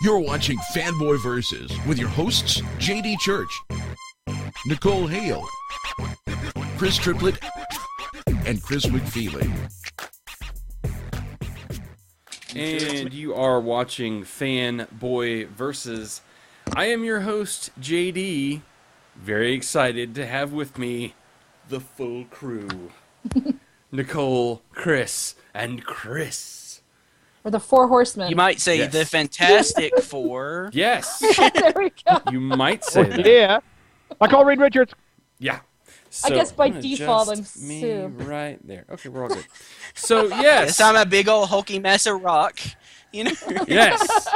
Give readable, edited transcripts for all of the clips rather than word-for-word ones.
You're watching Fanboy Versus with your hosts, JD Church, Nicole Hale, Chris Triplett, and Chris McFeely. And you are watching Fanboy Versus. I am your host, JD. Very excited to have with me the full crew. Nicole, Chris, and Chris. Or the Four Horsemen. You might say Yes. the Fantastic Four. Yes. There we go. You might say that. Yeah. I call Reed Richards. Yeah. I guess by I'm gonna default, adjust I'm me Sue. right there. Okay, we're all good. So, yes. Yes, I'm a big old hulky mess of rock. You know? Yes.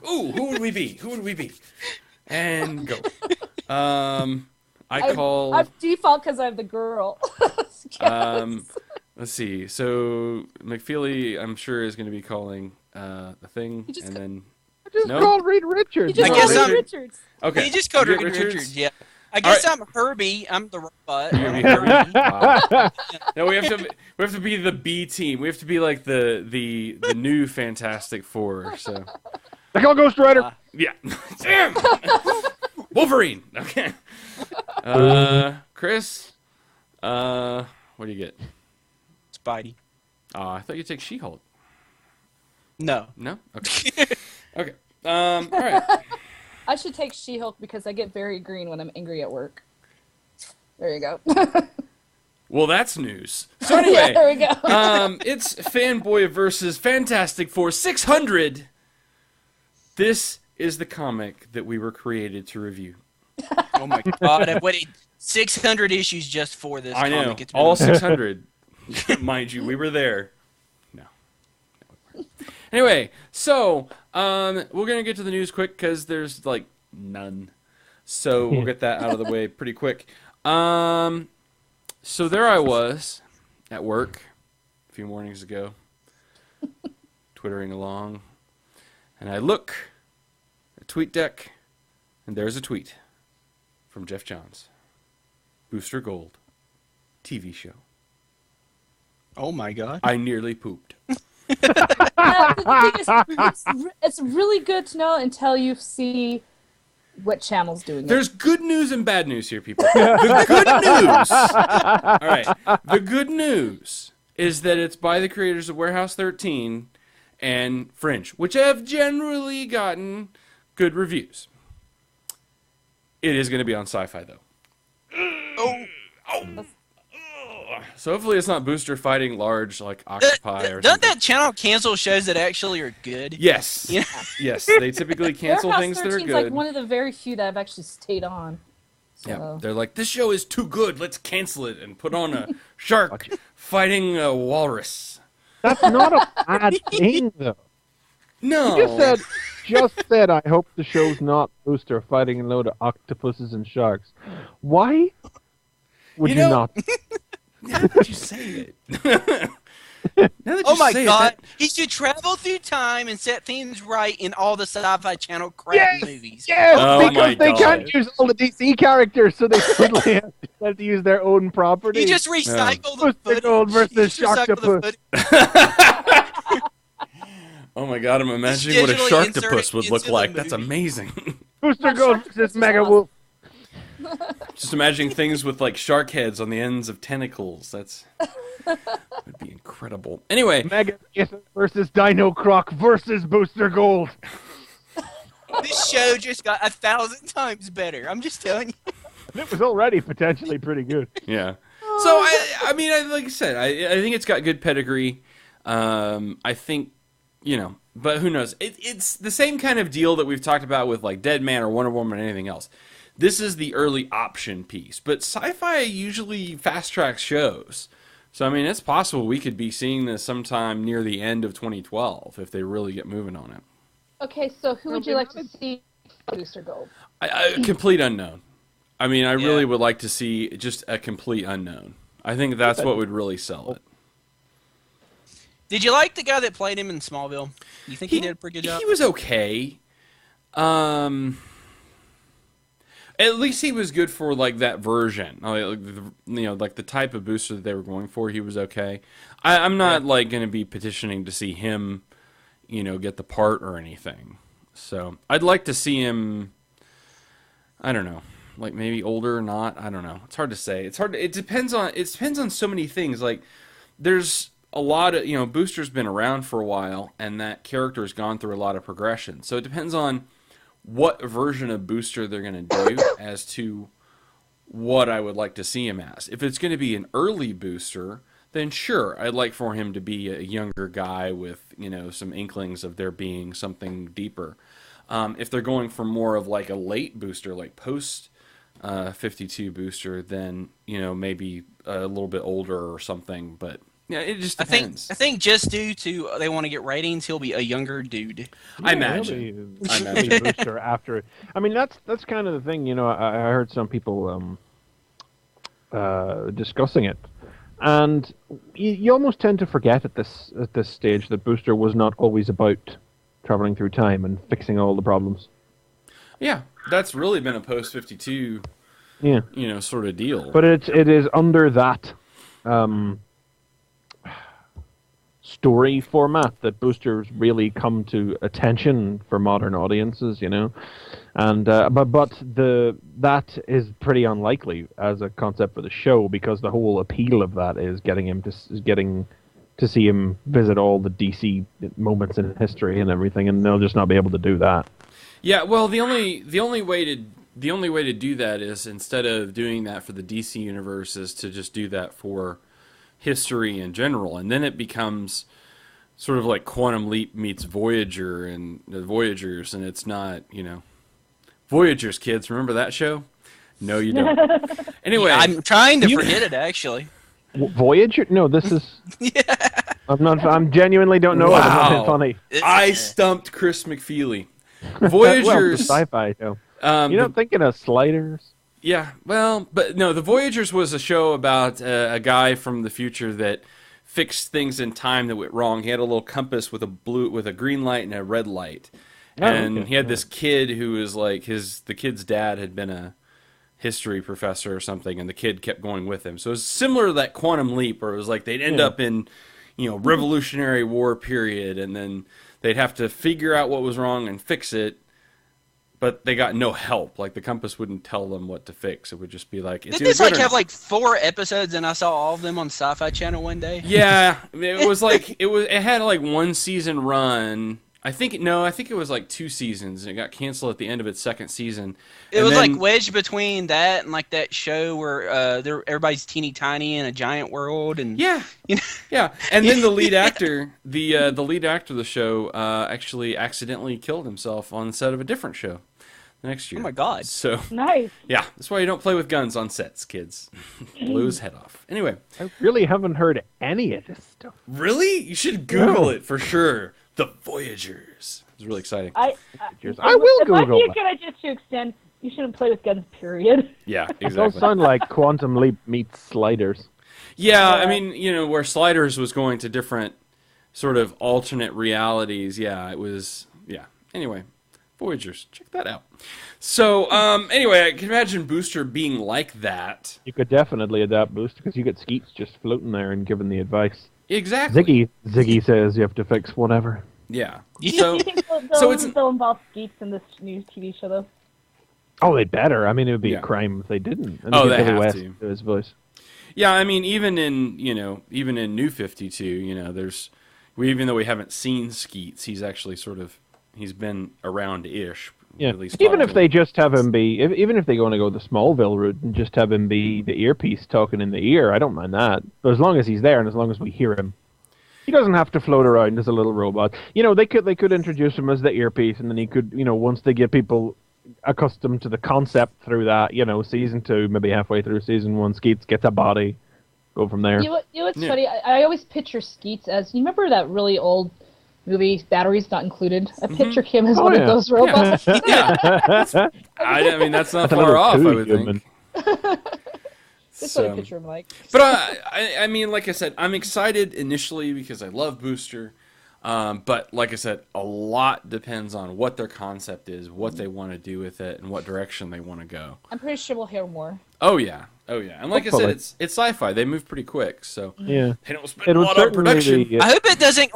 Ooh, who would we be? Who would we be? And go. I'm default because I'm the girl. Let's see. So McFeely, I'm sure, is going to be calling the thing, You just and then I just No? called Reed Richards. You just I guess called I'm- me Richards. okay. He just called You her get Richards. Yeah. I guess I'm Herbie. I'm the robot. You're gonna be Herbie? Wow. No, we have to be the B team. We have to be like the new Fantastic Four. So I call Ghost Rider. yeah. Damn. Wolverine. Okay. Chris. What do you get? Spidey. Oh, I thought you'd take She-Hulk. No. No? Okay. Okay. All right. I should take She-Hulk because I get very green when I'm angry at work. There you go. Well, that's news. So anyway, Yeah, there we go. it's Fanboy versus Fantastic Four 600. This is the comic that we were created to review. Oh my God! I've waited 600 issues just for this I know. comic. It's been- All 600. Mind you, we were there. No. Anyway, so we're going to get to the news quick because there's, like, none. So we'll get that out of the way pretty quick. So there I was at work a few mornings ago, twittering along, and I look at TweetDeck, and there's a tweet from Jeff Johns. Booster Gold TV show. Oh my God! I nearly pooped. Yeah, the thing is, it's really good to know until you see what channel's doing it. There's good news and bad news here, people. The good news, all right. The good news is that it's by the creators of Warehouse 13 and Fringe, which have generally gotten good reviews. It is going to be on Sci-Fi, though. So hopefully it's not Booster fighting large, like, octopi or Doesn't something. that channel cancel shows that actually are good? Yes. Yeah. Yes, they typically cancel Warehouse things that are 13 's good. like one of the very few that I've actually stayed on. So. Yeah, they're like, this show is too good. Let's cancel it and put on a shark fighting a walrus. That's not a bad thing, though. No. You just said, I hope the show's not Booster fighting a load of octopuses and sharks. Why would You you, know- not? Now that you say it. Oh my God! He should travel through time and set things right in all the Sci-Fi Channel crap movies. Yes, Oh my because they God. can't use all the DC characters, so they suddenly have to use their own property. He just recycled the Booster footage. Gold versus He just recycled the Sharktopus. footage. Oh my God, I'm imagining what a digitally sharktopus inserted would look into the like. That's movie. amazing. Booster Gold versus Sharktopus Mega is Wolf. Just imagining things with like shark heads on the ends of tentacles. That would be incredible. Anyway, Mega versus Dino Croc versus Booster Gold. This show just got 1,000 times better. I'm just telling you. It was already potentially pretty good. yeah. So I mean, like I said, I think it's got good pedigree. I think, but who knows? It's the same kind of deal that we've talked about with like Dead Man or Wonder Woman or anything else. This is the early option piece, but Sci-Fi usually fast tracks shows. So I mean, it's possible we could be seeing this sometime near the end of 2012 if they really get moving on it. Okay, so who would you like to see Booster Gold? Complete unknown. I mean, I really would like to see just a complete unknown. I think that's what would really sell it. Did you like the guy that played him in Smallville? You think he did a pretty good job? He was okay. At least he was good for like that version. Like the type of booster that they were going for. He was okay. I'm not like going to be petitioning to see him, get the part or anything. So I'd like to see him. I don't know, like maybe older or not. I don't know. It's hard to say. It depends on so many things. Like there's a lot of Booster's been around for a while, and that character has gone through a lot of progression. So it depends on what version of Booster they're going to do as to what I would like to see him as. If it's going to be an early Booster, then sure, I'd like for him to be a younger guy with, some inklings of there being something deeper. If they're going for more of like a late Booster, like post 52 Booster, then, maybe a little bit older or something. But yeah, it just depends. I think just due to they want to get ratings, he'll be a younger dude. I imagine. Booster after. I mean, that's kind of the thing. I heard some people discussing it, and you almost tend to forget at this stage that Booster was not always about traveling through time and fixing all the problems. Yeah, that's really been a post 52, sort of deal. But it is under that story format that Boosters really come to attention for modern audiences, and but that is pretty unlikely as a concept for the show, because the whole appeal of that is getting to see him visit all the DC moments in history and everything, and they'll just not be able to do that. Yeah, well, the only way to do that is, instead of doing that for the DC universe, is to just do that for history in general, and then it becomes sort of like Quantum Leap meets Voyager and the Voyagers, and it's not, Voyagers, kids, remember that show? No, you don't. Anyway, yeah, I'm trying to forget it actually. Voyager? No, this is. Yeah. I'm genuinely don't know. Wow. It. It's funny. I stumped Chris McFeely. Voyagers. Well, sci-fi show. You're not thinking of Sliders. Yeah, well, but no, the Voyagers was a show about a guy from the future that fixed things in time that went wrong. He had a little compass with a green light and a red light, and he had this kid who was like the kid's dad had been a history professor or something, and the kid kept going with him. So it was similar to that Quantum Leap, where it was like they'd end up in Revolutionary War period, and then they'd have to figure out what was wrong and fix it. But they got no help. Like, the compass wouldn't tell them what to fix. It would just be like... Didn't this have 4 episodes, and I saw all of them on Sci-Fi Channel one day? Yeah, it was it had 1 season run. I think it was 2 seasons, and it got canceled at the end of its 2nd season. It was wedged between that and that show where everybody's teeny tiny in a giant world, and yeah. And then the lead actor, the lead actor of the show, actually accidentally killed himself on the set of a different show the next year. Oh my God! So nice. Yeah, that's why you don't play with guns on sets, kids. Blow his head off. Anyway, I really haven't heard any of this stuff. Really? You should Google it for sure. The Voyagers. It was really exciting. I will Google it. If I be a good idea to extend, you shouldn't play with guns, period. Yeah, exactly. Those sound like Quantum Leap meets Sliders. Yeah, I mean, where Sliders was going to different sort of alternate realities. Yeah, it was, Anyway, Voyagers. Check that out. So, anyway, I can imagine Booster being like that. You could definitely adapt Booster, because you get Skeets just floating there and giving the advice. Exactly. Ziggy says you have to fix whatever. Yeah. So, they'll involve Skeets in this new TV show, though? Oh, they better. I mean, it would be a crime if they didn't. And they have to. Do his voice. Yeah, I mean, even in New 52, even though we haven't seen Skeets, he's actually he's been around-ish. Yeah. Even if they just have him be, even if they want to go the Smallville route and just have him be the earpiece talking in the ear, I don't mind that. But as long as he's there and as long as we hear him, he doesn't have to float around as a little robot. They could introduce him as the earpiece, and then he could, once they get people accustomed to the concept through that, season 2, maybe halfway through season 1, Skeets gets a body, go from there. What's funny? I always picture Skeets as, you remember that really old movie, Batteries Not Included? I picture him as one of those robots. Yeah. I mean, that's not far off, I would think. That's what I picture him like. But I mean, like I said, I'm excited initially because I love Booster. But like I said, a lot depends on what their concept is, what they want to do with it, and what direction they want to go. I'm pretty sure we'll hear more. Oh yeah. And like I said, it's sci-fi. They move pretty quick, so they don't spend a lot on production. I hope it doesn't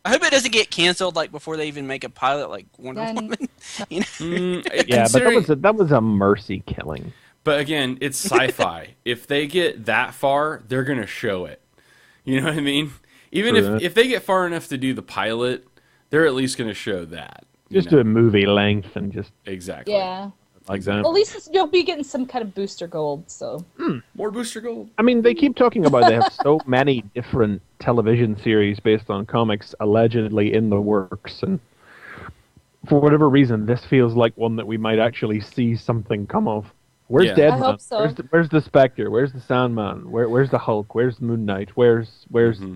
I hope it doesn't get canceled like before they even make a pilot like Wonder Woman. You know? Yeah, but that was a mercy killing. But again, it's sci-fi. If they get that far, they're gonna show it. You know what I mean? Even if they get far enough to do the pilot, they're at least gonna show that. Just do a movie length and just exactly. Yeah. Like that. Well, at least you'll be getting some kind of booster gold. So More booster gold. I mean, they keep talking about they have so many different television series based on comics allegedly in the works, and for whatever reason, this feels like one that we might actually see something come of. Where's Deadman? I hope so. Where's the Spectre? Where's the Sandman? Where's the Hulk? Where's Moon Knight? Where's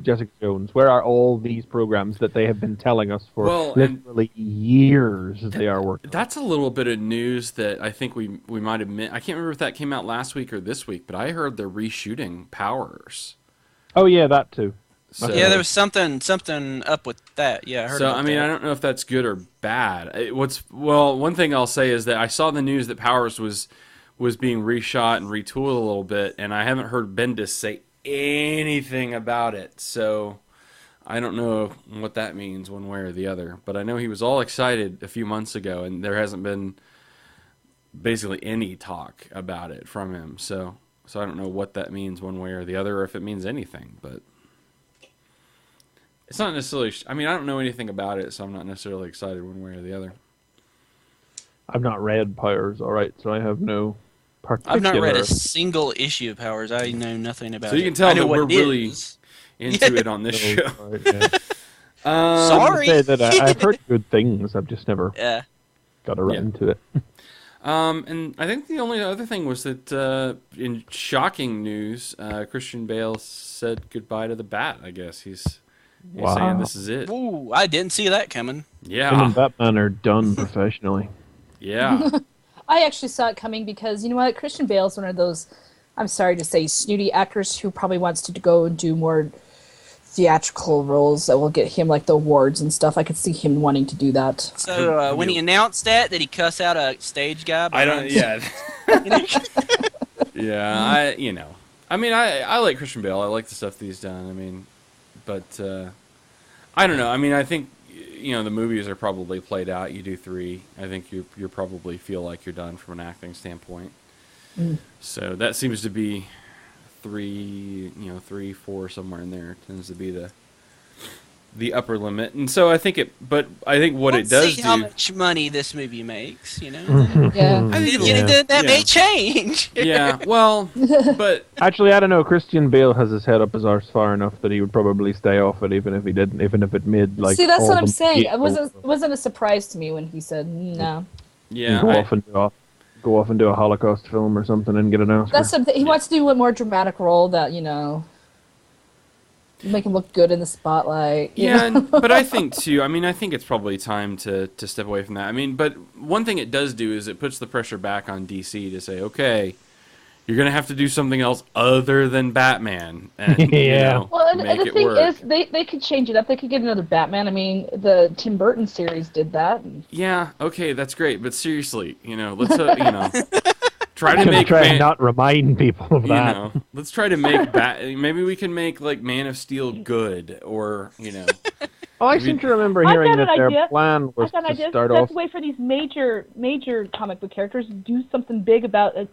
Jessica Jones? Where are all these programs that they have been telling us for literally years they are working? That's a little bit of news that I think we might have missed. I can't remember if that came out last week or this week, but I heard they're reshooting Powers. Oh yeah, that too. So, yeah, there was something up with that. Yeah, I heard. So I mean, I don't know if that's good or bad. One thing I'll say is that I saw the news that Powers was being reshot and retooled a little bit, and I haven't heard Bendis say anything about it. So I don't know what that means one way or the other. But I know he was all excited a few months ago, and there hasn't been basically any talk about it from him. So I don't know what that means one way or the other, or if it means anything. But it's not necessarily... I mean, I don't know anything about it, so I'm not necessarily excited one way or the other. I've not read Powers, all right, so I have no particular... I've not read a single issue of Powers. I know nothing about it. So you can tell that we're really into it on this show. Right, yeah. Sorry. I say that I've heard good things. I've just never got around to it. And I think the only other thing was that in shocking news, Christian Bale said goodbye to the Bat, I guess. He's saying this is it. Ooh, I didn't see that coming. Yeah. Him and Batman are done professionally. Yeah. I actually saw it coming because, you know what, Christian Bale's one of those, I'm sorry to say, snooty actors who probably wants to go and do more theatrical roles that will get him like the awards and stuff. I could see him wanting to do that. So when he announced that, did he cuss out a stage guy? I don't. Yeah. Yeah. I mean, I like Christian Bale. I like the stuff that he's done. I mean, but I don't know. I mean, I think the movies are probably played out. You do 3. I think you probably feel like you're done from an acting standpoint. So that seems to be 3, 3, 4, somewhere in there tends to be the upper limit. And so I think what it does see how do. much money this movie makes. Yeah. I think that may change. Yeah. Well, but actually, I don't know. Christian Bale has his head up his arse far enough that he would probably stay off it, even if he didn't, even if it made like. See, that's what I'm saying. It wasn't a surprise to me when he said no. Yeah. Go off and do a Holocaust film or something and get an Oscar. That's something he wants to do a more dramatic role that make him look good in the spotlight. But I think too. I mean, I think it's probably time to step away from that. I mean, but one thing it does do is it puts the pressure back on DC to say, okay, you're gonna have to do something else other than Batman. And, Well, and the thing work. is, they could change it up. They could get another Batman. I mean, the Tim Burton series did that. Yeah. Okay, that's great. But seriously, let's try to not remind people of that. Let's try to make maybe we can make like Man of Steel good, or Oh, I seem to remember hearing that their plan was to start off. That's a way for these major comic book characters to do something big about a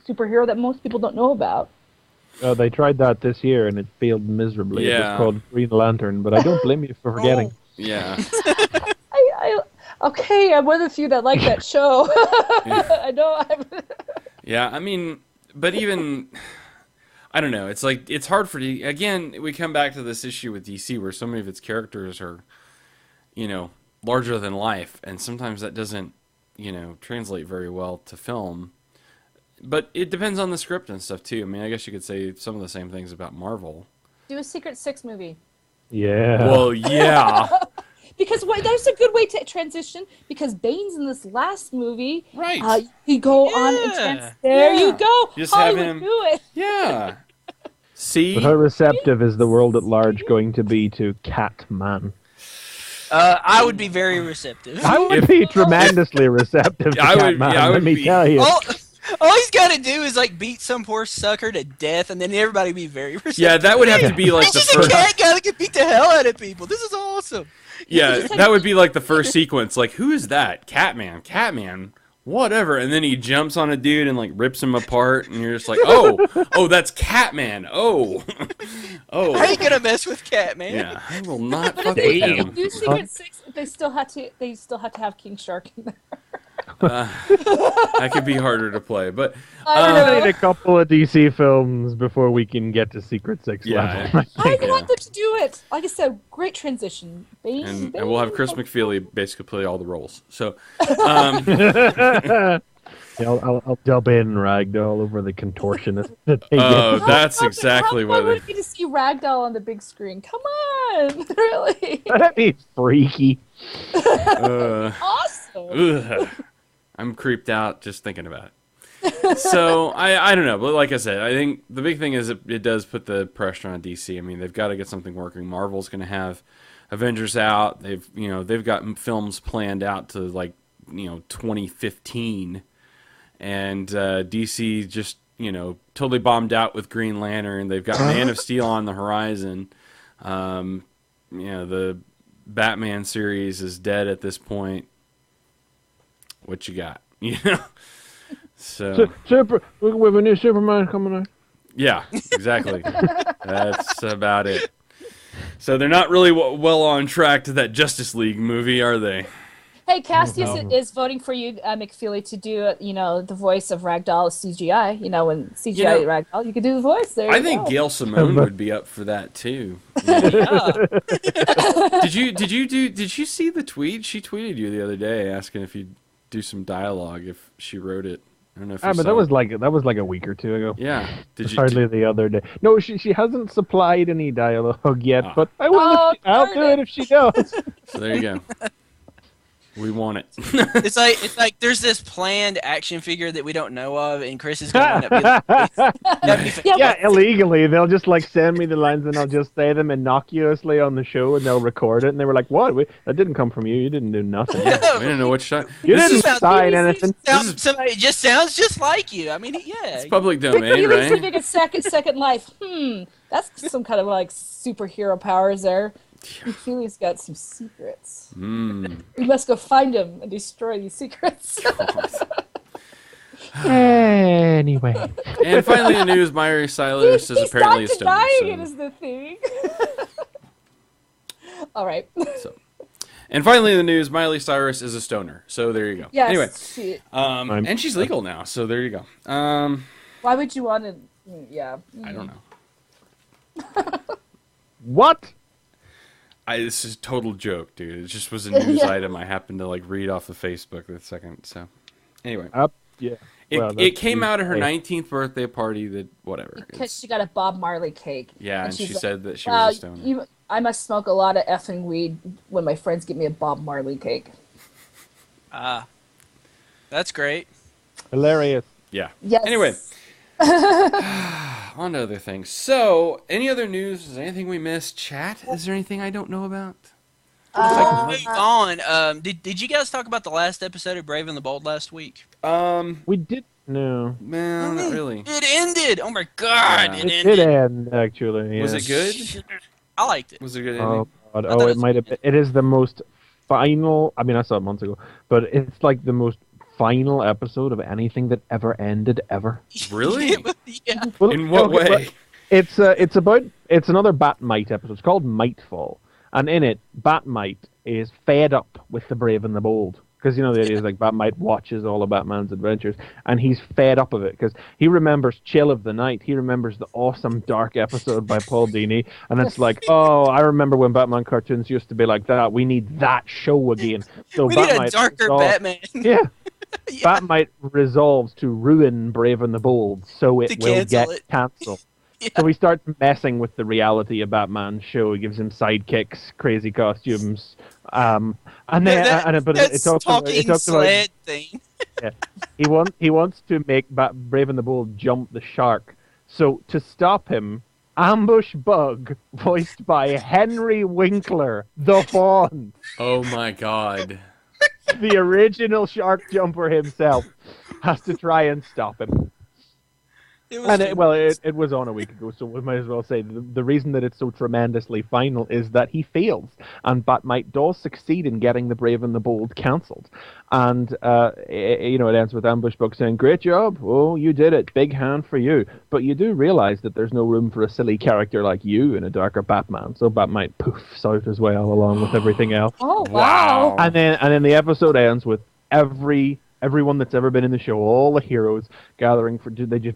superhero that most people don't know about. They tried that this year and it failed miserably. Yeah. It was called Green Lantern, but I don't blame you for forgetting. Yeah. I'm one of the few that like that show. I know. Yeah, I mean, but even, I don't know. It's like, it's hard for again, we come back to this issue with DC where so many of its characters are, larger than life, and sometimes that doesn't, translate very well to film. But it depends on the script and stuff too. I mean, I guess you could say some of the same things about Marvel. Do a Secret Six movie. Yeah. Well, yeah. Because that's a good way to transition. Because Bane's in this last movie. Right. You go on intense. There you go. Just Hollywood, have him. do it. Yeah. See? But how receptive is the world at large going to be to Catman? I would be very receptive. I would be tremendously receptive to Catman, let me tell you. All he's got to do is like beat some poor sucker to death, and then everybody be very receptive. Yeah, that would have to be like the He's just first. a cat guy that can beat the hell out of people. This is awesome. Yeah, that would be like the first sequence. Like, who is that? Catman, whatever. And then he jumps on a dude and like rips him apart, and you're just like, oh, that's Catman. Oh. How are you gonna mess with Catman? Yeah, I will not But fuck if with they him. do Secret Six, they still have to have King Shark in there. That could be harder to play, but I We're don't gonna know. need a couple of DC films before we can get to Secret Six Yeah. level. I want them to do it. Like I said, great transition. Bane, and Bane. we'll have Chris McFeely basically play all the roles. So, Yeah, I'll dub in Ragdoll over the contortionist. That they oh, get. that's exactly How what. fun would it be to see Ragdoll on the big screen? Come on, really That'd be freaky. awesome. Ugh. I'm creeped out just thinking about it. So I don't know, but like I said, I think the big thing is it does put the pressure on DC. I mean, they've got to get something working. Marvel's going to have Avengers out. They've got films planned out to 2015, and DC just totally bombed out with Green Lantern. They've got Man of Steel on the horizon. The Batman series is dead at this point. What you got? So we have a new Superman coming out. yeah, exactly. That's about it. So they're not really well on track to that Justice League movie, are they? Hey, Cassius is voting for you, McFeely, to do the voice of Ragdoll CGI. When CGI Ragdoll, you could do the voice. There I you think go. Gail Simone would be up for that too. Did you see the tweet? She tweeted you the other day asking if you'd do some dialogue if she wrote it. I don't know if you But saw that was it. like a week or two ago. Yeah. Did you? Hardly the other day. No, she hasn't supplied any dialogue yet, but I will. I'll do it if she does. So there you go. We want it. It's like there's this planned action figure that we don't know of, and Chris is going to end up being Yeah, Illegally. They'll just send me the lines and I'll just say them innocuously on the show and they'll record it and they were like, "What? That didn't come from you. You didn't do nothing. We didn't know what shot. You This didn't is sign anything." it just sounds just like you. I mean, yeah. public domain, McFeely's right? living a second life. That's some kind of superhero powers there. McFeely's got some secrets. We must go find him and destroy these secrets. Anyway. And finally, in the news, Miley Cyrus is apparently a He's stoner. not denying So. it is the thing. All right. And finally, in the news, Miley Cyrus is a stoner. So there you go. Yes. Anyway, and she's legal now. So there you go. Why would you want to? Yeah. I don't know. What? This is a total joke, dude. It just was a news item I happened to read off of Facebook this second. So anyway, Yeah. it came out at her 19th birthday party. That whatever. Because she got a Bob Marley cake. Yeah, and she she's said that she was a stoner. I must smoke a lot of effing weed when my friends give me a Bob Marley cake. That's great. Hilarious. Yeah. Yes. Anyway, on to other things. So, any other news? Is there anything we missed? Chat? Is there anything I don't know about? Move on. Did you guys talk about the last episode of Brave and the Bold last week? We did. No. Man, not really. It ended. Oh my god! Yeah. It It ended. did end, actually. Was Yeah. it good? I liked it. Was it a good ending? Oh, God. thought Oh, it it was- might have been. It is the most final. I mean, I saw it months ago, but it's like the most final episode of anything that ever ended ever. Really? Yeah. Well, In what okay, way? It's another Batmite episode. It's called Mightfall, and in it, Batmite is fed up with the brave and the bold. Because, the idea is Batmite watches all of Batman's adventures, and he's fed up of it, because he remembers Chill of the Night. He remembers the awesome dark episode by Paul Dini, and it's like, oh, I remember when Batman cartoons used to be like that. We need that show again. So We need a Batmite darker resolves- Batman. Yeah. Yeah. Batmite resolves to ruin Brave and the Bold, so it To will cancel get it. cancelled. Yeah. So he starts messing with the reality of Batman's show. He gives him sidekicks, crazy costumes, and then That's it talks talking about sled thing. he wants to make Brave and the Bold jump the shark. So to stop him, Ambush Bug, voiced by Henry Winkler, the Fawn, Oh my god. the original shark jumper himself, has to try and stop him. It was It was on a week ago, so we might as well say the reason that it's so tremendously final is that he fails, and Batmite does succeed in getting the Brave and the Bold cancelled, and it ends with Ambush Bug saying, "Great job! Oh, you did it! Big hand for you!" But you do realize that there's no room for a silly character like you in a darker Batman, so Batmite poofs out as well, along with everything else. Oh wow! And then the episode ends with everyone that's ever been in the show, all the heroes gathering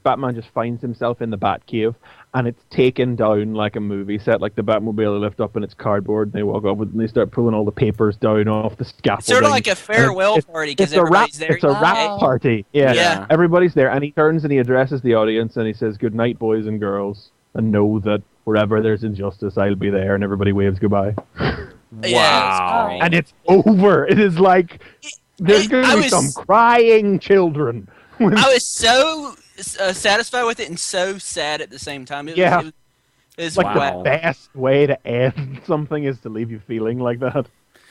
Batman just finds himself in the Batcave, and it's taken down like a movie set, like the Batmobile they lift up and it's cardboard, and they walk up and they start pulling all the papers down off the scaffolding. Sort of like a farewell party because everybody's there. It's a rap party. Yeah. Everybody's there, and he turns and he addresses the audience and he says, "Good night, boys and girls, and know that wherever there's injustice, I'll be there," and everybody waves goodbye. Wow. And it's over. It is like... There's going to be some crying children. I was so satisfied with it and so sad at the same time. It was like the best way to end something is to leave you feeling like that.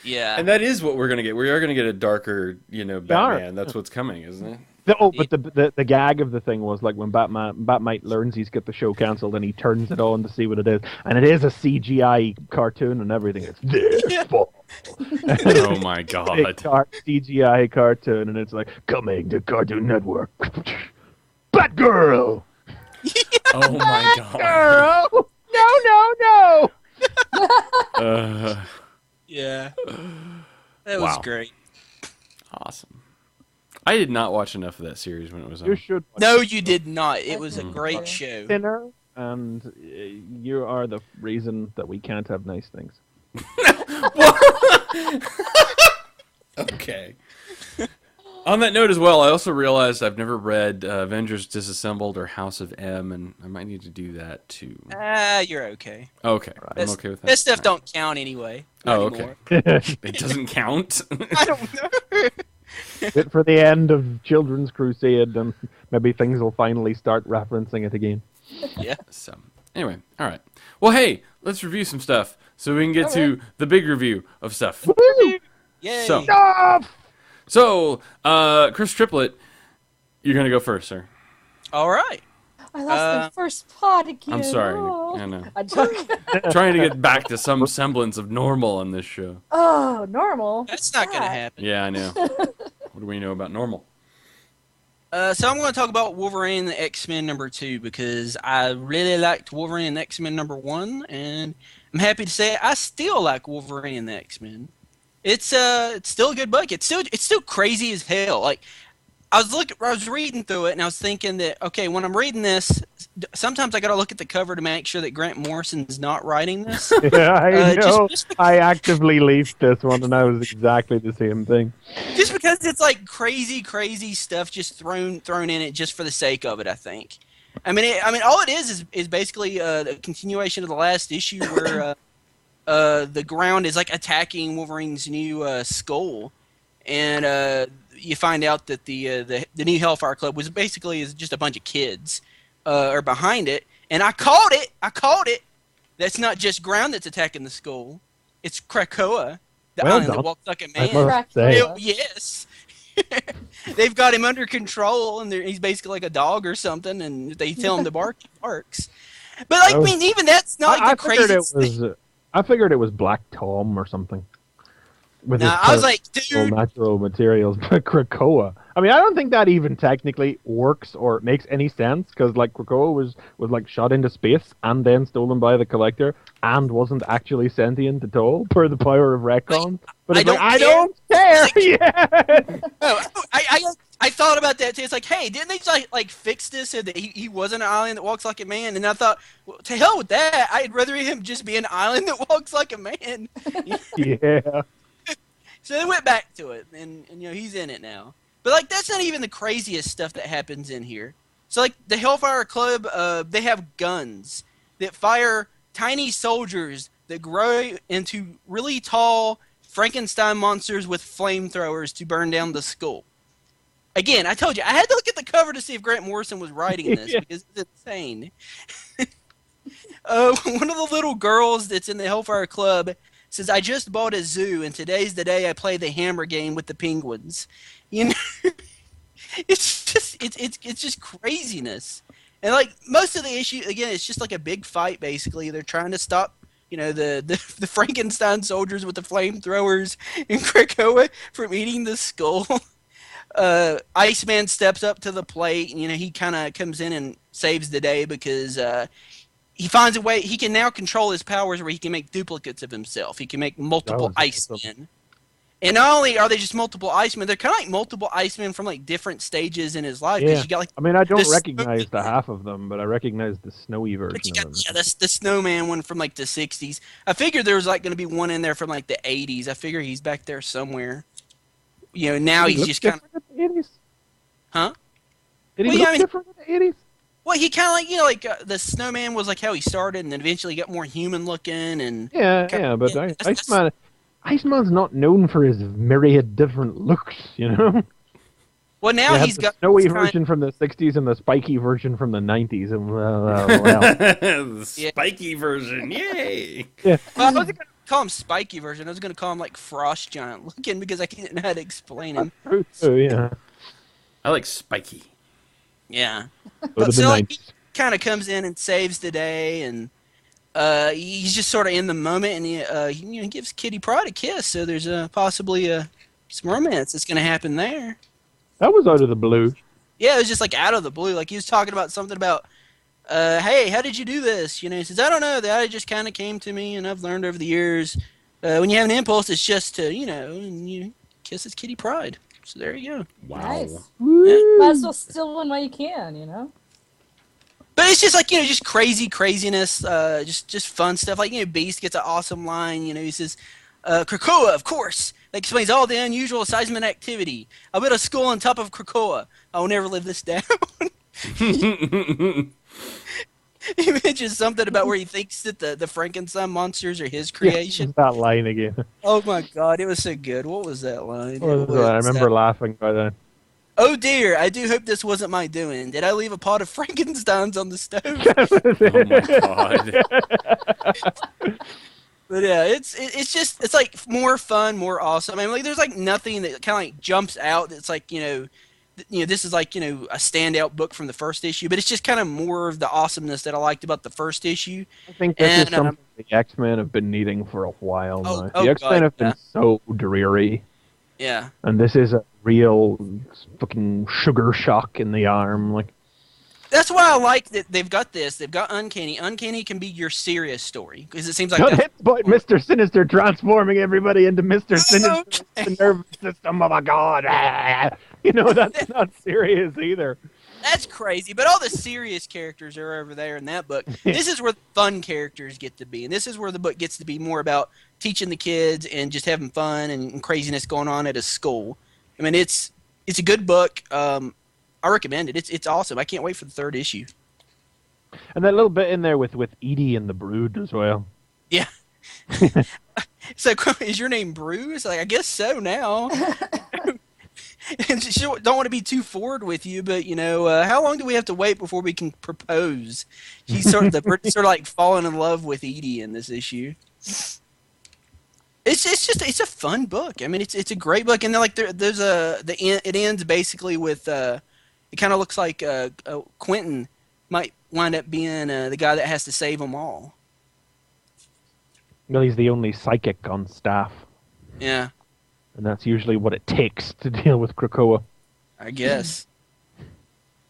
Yeah. And that is what we're going to get. We are going to get a darker, Batman. That's what's coming, isn't it? But the gag of the thing was like when Batmite learns he's got the show cancelled and he turns it on to see what it is, and it is a CGI cartoon and everything. It's this fall. Oh my god! Dark CGI cartoon, and it's like coming to Cartoon Network. Batgirl. Oh my god! Girl. No. Yeah. That was great. Awesome. I did not watch enough of that series when it was on. You should. No, you did not. It was a great show. Sinner, and you are the reason that we can't have nice things. Okay. On that note as well, I also realized I've never read Avengers Disassembled or House of M, and I might need to do that too. You're okay. Okay, I'm okay with that. That stuff don't count anyway. Okay. It doesn't count? I don't know. Wait for the end of Children's Crusade, and maybe things will finally start referencing it again. Yeah. So, anyway, all right. Well, hey, let's review some stuff so we can get to the big review of stuff. Woo! Yay. So, Chris Triplett, you're going to go first, sir. All right. I lost my first pot again. I'm sorry. Oh. I know. I'm joking. Trying to get back to some semblance of normal on this show. Oh, normal. That's not going to happen. Yeah, I know. What do we know about normal? So I'm going to talk about Wolverine and the X-Men #2 because I really liked Wolverine and the X-Men #1, and I'm happy to say I still like Wolverine and the X-Men. It's still a good book. It's still crazy as hell. Like I was reading through it and I was thinking that when I'm reading this, sometimes I got to look at the cover to make sure that Grant Morrison's not writing this. Yeah, I know. I actively leafed this one, and I was exactly the same thing. Just because it's like crazy stuff just thrown in it just for the sake of it, I think. I mean, all it is basically a continuation of the last issue where the ground is like attacking Wolverine's new skull, and you find out that the new Hellfire Club was basically just a bunch of kids are behind it, and I called it. That's not just ground that's attacking the skull; it's Krakoa, the island that walks like a man. Yes. They've got him under control, and he's basically like a dog or something, and they tell him to bark, he barks. But like, I mean, even that's not like the craziest thing. I figured it was Black Tom or something. With I was like, dude, natural materials, but Krakoa. I mean, I don't think that even technically works or makes any sense because, like, Krakoa was like shot into space and then stolen by the Collector and wasn't actually sentient at all per the power of retcon. But I don't care. Yeah. No, I thought about that too. It's like, hey, didn't they just like fix this so that he wasn't an island that walks like a man? And I thought, well, to hell with that. I'd rather him just be an island that walks like a man. Yeah. So they went back to it, and he's in it now. But like that's not even the craziest stuff that happens in here. So like the Hellfire Club, they have guns that fire tiny soldiers that grow into really tall Frankenstein monsters with flamethrowers to burn down the skull. Again, I told you I had to look at the cover to see if Grant Morrison was writing this because it's insane. One of the little girls that's in the Hellfire Club says, "I just bought a zoo, and today's the day I play the hammer game with the penguins." You know, it's just craziness. And like most of the issue, again, it's just like a big fight. Basically, they're trying to stop, the Frankenstein soldiers with the flamethrowers and Krakoa from eating the skull. Iceman steps up to the plate, and he kind of comes in and saves the day because he finds a way. He can now control his powers where he can make duplicates of himself. He can make multiple Icemen. And not only are they just multiple Icemen, they're kind of like multiple Icemen from like different stages in his life. Yeah. You got, like, I mean, I don't recognize the half of them, but I recognize the snowy version you got, of them. yeah, that's the Snowman one from like the 60s. I figured there was like going to be one in there from like the 80s. I figure he's back there somewhere. Now he's just kind of... the 80s? Huh? Did he look different in the 80s? Well, he kind of like, the Snowman was like how he started, and then eventually got more human looking. And but Iceman's not known for his myriad different looks, Well, now you he's the got snowy version from the 60s and the spiky version from the 90s, and The spiky version, yay! Yeah. Well, I wasn't going to call him spiky version. I was going to call him like Frost Giant looking because I didn't know how to explain him. Oh, yeah. I like spiky. Yeah. But So like, he kind of comes in and saves the day, and he's just sort of in the moment, and he gives Kitty Pryde a kiss. So there's possibly some romance that's going to happen there. That was out of the blue. Yeah, it was just like out of the blue. Like he was talking about something about, hey, how did you do this? He says, I don't know. That just kind of came to me, and I've learned over the years. When you have an impulse, it's just to, and you kiss his Kitty Pryde. So there you go. Wow. Nice. Yeah. Might as well steal one while you can. But it's just like, just craziness, just fun stuff. Like, Beast gets an awesome line. He says, Krakoa, of course. That explains all the unusual seismic activity. I built a school on top of Krakoa. I will never live this down. He mentions something about where he thinks that the Frankenstein monsters are his creation. That line again. Oh my god, it was so good. What was that line? I remember laughing by that. Oh dear, I do hope this wasn't my doing. Did I leave a pot of Frankensteins on the stove? Oh my god. But yeah, it's like more fun, more awesome. I mean, like there's like nothing that kind of like jumps out that's like, this is like, a standout book from the first issue, but it's just kind of more of the awesomeness that I liked about the first issue. I think this is something the X-Men have been needing for a while now. The X-Men have been so dreary. Yeah. And this is a real fucking sugar shock in the arm. Like, that's why I like that they've got this. They've got Uncanny. Uncanny can be your serious story because it seems like but Mr. Sinister transforming everybody into Mr. Sinister. The nervous system of a god. That's not serious either. That's crazy. But all the serious characters are over there in that book. This is where the fun characters get to be, and this is where the book gets to be more about teaching the kids and just having fun and craziness going on at a school. I mean, it's a good book. I recommend it. It's awesome. I can't wait for the third issue. And that little bit in there with Edie and the Brood as well. Yeah. So, is your name Bruce? Like, I guess so now. And she don't want to be too forward with you, but how long do we have to wait before we can propose? She's sort of like falling in love with Edie in this issue. It's a fun book. I mean, it's a great book, and then like it ends basically with it kind of looks like Quentin might wind up being the guy that has to save them all. Well, he's the only psychic on staff. Yeah. And that's usually what it takes to deal with Krakoa. I guess.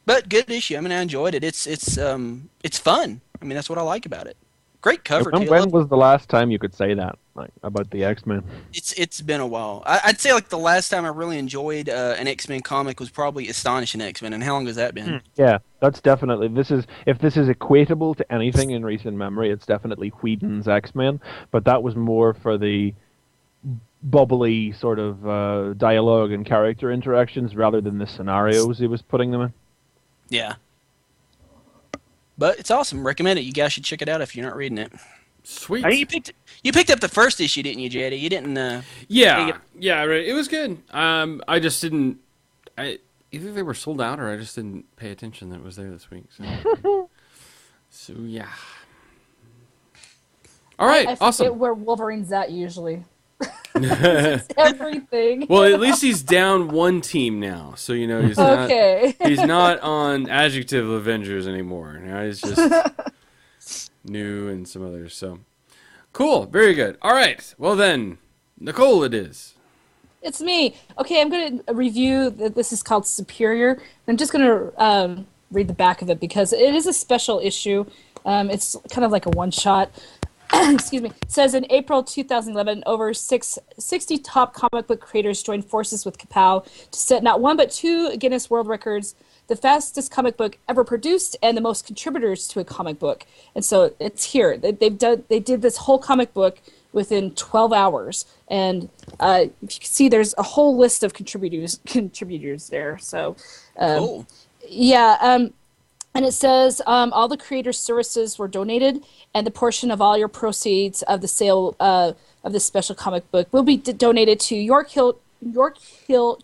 But good issue. I mean, I enjoyed it. It's fun. I mean, that's what I like about it. Great cover. When was the last time you could say that, like, about the X-Men? It's been a while. I'd say like the last time I really enjoyed an X-Men comic was probably Astonishing X-Men. And how long has that been? Yeah, that's definitely if this is equatable to anything in recent memory, it's definitely Whedon's X-Men. But that was more for the bubbly sort of dialogue and character interactions rather than the scenarios he was putting them in. Yeah. But it's awesome. Recommend it. You guys should check it out if you're not reading it. Sweet. I mean, you picked up the first issue, didn't you, JD? You didn't. Yeah. It was good. I just didn't. Either they were sold out or I just didn't pay attention that it was there this week. So yeah. All right. I awesome. forget where Wolverine's at usually. It's everything. Well, at least he's down one team now, so he's not. Okay. He's not on Adjective Avengers anymore. Now he's just New and some others. So cool, very good. All right, well then, Nicole, it is. It's me. Okay, I'm going to review. This is called Superior. I'm just going to read the back of it because it is a special issue. It's kind of like a one-shot. Excuse me. It says in April 2011, over 60 top comic book creators joined forces with Kapow to set not one but two Guinness World Records, the fastest comic book ever produced and the most contributors to a comic book. And so it's here. They did this whole comic book within 12 hours. And if you can see, there's a whole list of contributors there. So, Cool. yeah. And it says all the creators' services were donated, and the portion of all your proceeds of the sale of this special comic book will be donated to York Hill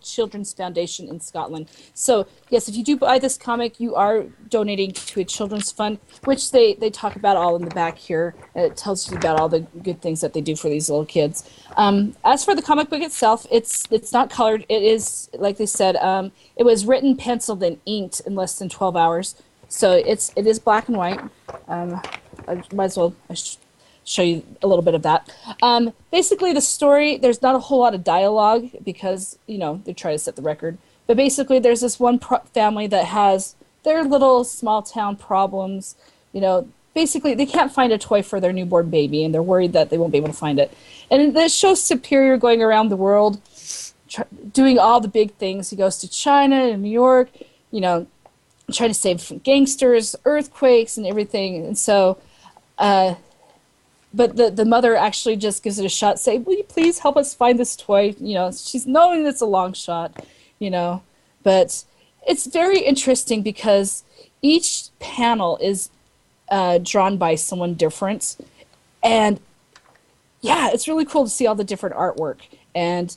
Children's Foundation in Scotland. So, yes, if you do buy this comic, you are donating to a children's fund, which they talk about all in the back here. It tells you about all the good things that they do for these little kids. As for the comic book itself, it's not colored. It is, like they said, it was written, penciled, and inked in less than 12 hours. So it is black and white. I might as well show you a little bit of that. Basically, the story, there's not a whole lot of dialogue because, they're trying to set the record. But basically, there's this one family that has their little small town problems. Basically, they can't find a toy for their newborn baby, and they're worried that they won't be able to find it. And this shows Superior going around the world, doing all the big things. He goes to China and New York, trying to save from gangsters, earthquakes, and everything. And so, but the mother actually just gives it a shot, say, will you please help us find this toy? She's knowing it's a long shot, but it's very interesting because each panel is drawn by someone different. And yeah, it's really cool to see all the different artwork. And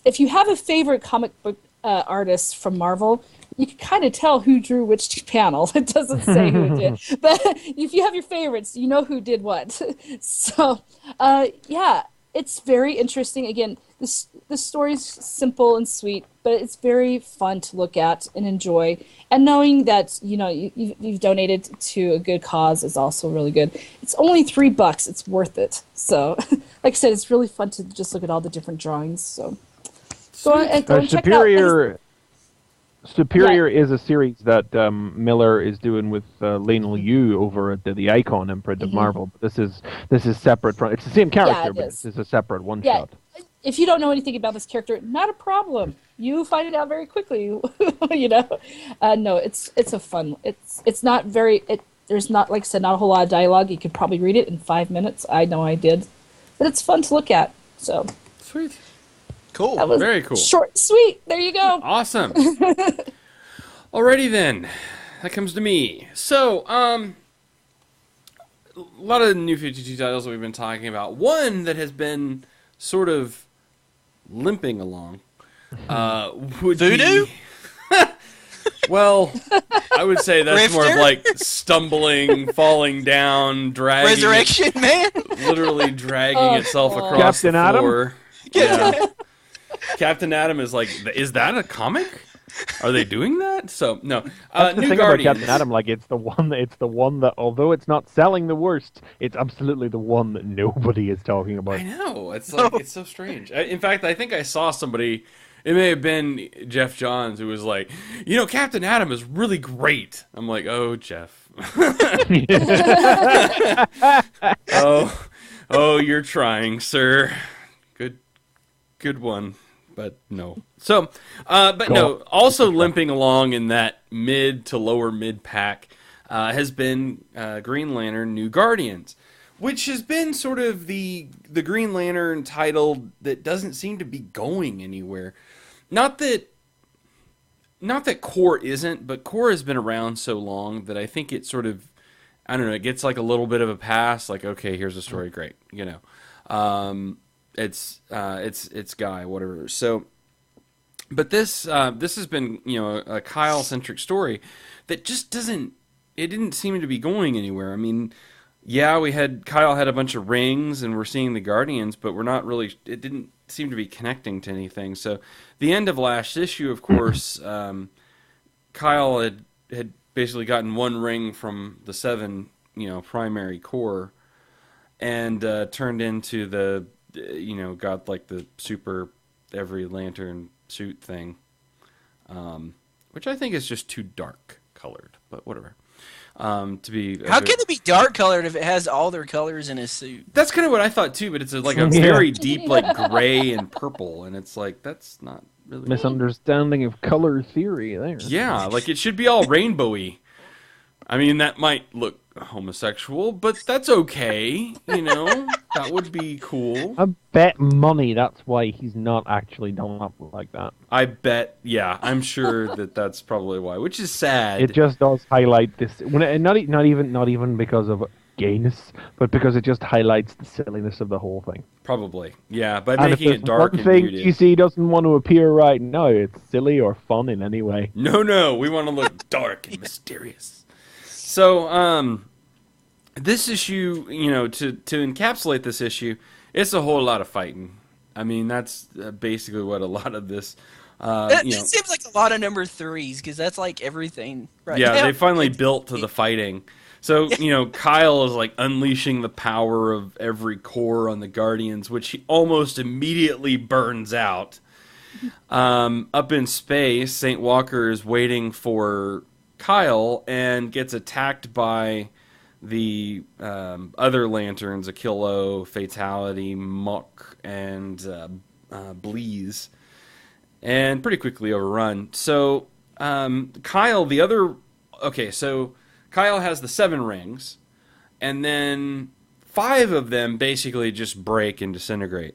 if you have a favorite comic book artist from Marvel, you can kind of tell who drew which panel. It doesn't say who did. But if you have your favorites, you know who did what. So, yeah, it's very interesting. Again, the story's simple and sweet, but it's very fun to look at and enjoy. And knowing that, you've donated to a good cause is also really good. It's only $3. It's worth it. So, like I said, it's really fun to just look at all the different drawings. So, go and check it out. Superior is a series that Miller is doing with Lionel Yu over at the Icon imprint of Marvel. But this is separate from. It's the same character, but this is a separate one shot. If you don't know anything about this character, not a problem. You find it out very quickly. No, it's a fun. It's not very. There's not, like I said, not a whole lot of dialogue. You could probably read it in 5 minutes. I know I did, but it's fun to look at. So Sweet. Cool. Very cool. Short, sweet. There you go. Awesome. Alrighty then. That comes to me. So, a lot of New 52 titles that we've been talking about. One that has been sort of limping along. Would Voodoo? Well, I would say that's more of like stumbling, falling down, dragging. Resurrection Man? Literally dragging itself across Captain the floor. Adam? Yeah. Captain Adam is like, is that a comic? Are they doing that? So no. That's the New thing Guardians. about Captain Adam, like it's the one that although it's not selling the worst, it's absolutely the one that nobody is talking about. I know. It's like it's so strange. In fact, I think I saw somebody. It may have been Jeff Johns who was like, Captain Adam is really great. I'm like, oh, Jeff. oh, you're trying, sir. Good one. But no. So, no. Also limping along in that mid to lower mid pack has been Green Lantern: New Guardians, which has been sort of the Green Lantern title that doesn't seem to be going anywhere. Not that Core isn't, but Core has been around so long that I think it sort of, I don't know, it gets like a little bit of a pass. Like, okay, here's a story, great, It's Guy, whatever. So, but this has been a Kyle centric story that just didn't seem to be going anywhere. I mean, yeah, Kyle had a bunch of rings and we're seeing the Guardians, but we're not really. It didn't seem to be connecting to anything. So the end of last issue, of course, Kyle had basically gotten one ring from the 7, primary core, and turned into the, got like the super every lantern suit thing, which I think is just too dark colored, but whatever. To be How can it be dark colored if it has all their colors in his suit? That's kind of what I thought too, but it's like a very deep, like gray and purple, and it's like that's not really misunderstanding of color theory there. Yeah, like it should be all rainbowy. I mean, that might look homosexual, but that's okay. That would be cool. I bet money that's why he's not actually done up like that. I bet, yeah, I'm sure that's probably why, which is sad. It just does highlight this, not even because of gayness, but because it just highlights the silliness of the whole thing. Probably, yeah, by and making it dark and thing muted. DC doesn't want to appear right now, it's silly or fun in any way. No, we want to look dark and mysterious. So, this issue, to encapsulate this issue, it's a whole lot of fighting. I mean, that's basically what a lot of this. It seems like a lot of number 3s because that's like everything. Right yeah, now. they finally built to the fighting. So, Kyle is like unleashing the power of every core on the Guardians, which he almost immediately burns out. Up in space, St. Walker is waiting for Kyle and gets attacked by the other lanterns, Achillo, Fatality, Muck, and Bleeze, and pretty quickly overrun. So Kyle, Kyle has the 7 rings, and then 5 of them basically just break and disintegrate.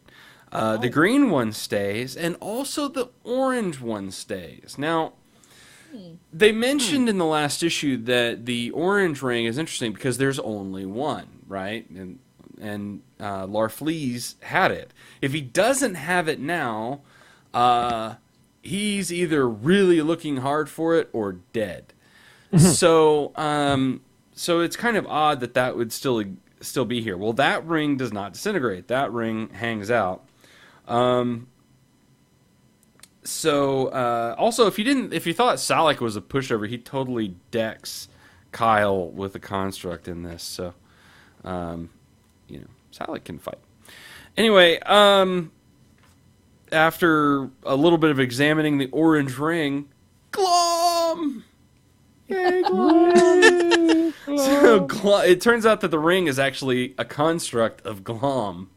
The green one stays, and also the orange one stays. Now, they mentioned in the last issue that the orange ring is interesting because there's only one, right? And Larfleeze had it. If he doesn't have it now, he's either really looking hard for it or dead. So it's kind of odd that would still be here. Well, that ring does not disintegrate. That ring hangs out. Also, if you thought Salak was a pushover, he totally decks Kyle with a construct in this. So, Salak can fight. Anyway, after a little bit of examining the orange ring, Glom! Yay, Glom! So, it turns out that the ring is actually a construct of Glom.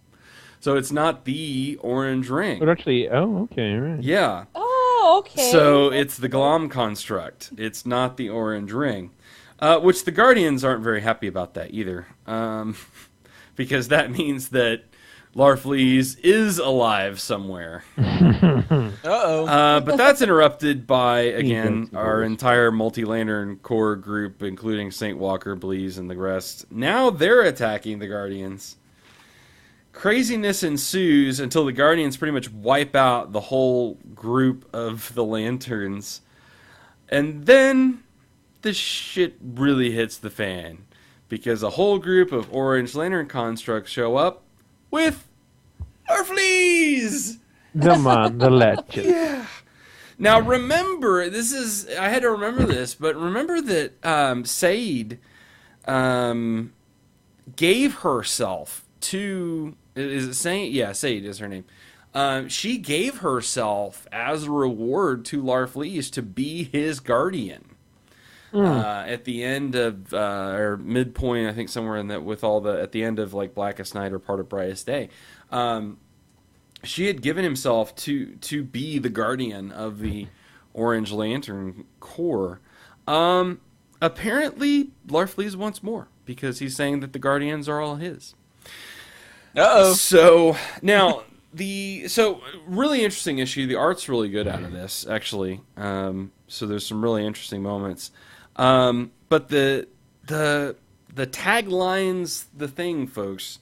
So it's not the orange ring. But actually, okay, right. Yeah. Oh, okay. So it's the Glom construct. It's not the orange ring. Which the Guardians aren't very happy about that either. Because that means that Larfleeze is alive somewhere. Uh-oh. But that's interrupted by, again, our entire multi-lantern core group, including St. Walker, Bleeze, and the rest. Now they're attacking the Guardians. Craziness ensues until the Guardians pretty much wipe out the whole group of the Lanterns. And then the shit really hits the fan. Because a whole group of Orange Lantern constructs show up with Larfleeze! The man, the legend. Yeah. Now remember, I had to remember this, but remember that Said gave herself to... Is it Said? Yeah, Said is her name. She gave herself as a reward to Larfleeze to be his guardian. At the end of or midpoint, I think somewhere in that, with all at the end of like Blackest Night or part of Brightest Day, she had given himself to be the guardian of the Orange Lantern Corps. Apparently, Larfleeze wants more because he's saying that the Guardians are all his. Uh-oh. So now really interesting issue. The art's really good out of this, actually. So there's some really interesting moments. But the tagline's the thing, folks.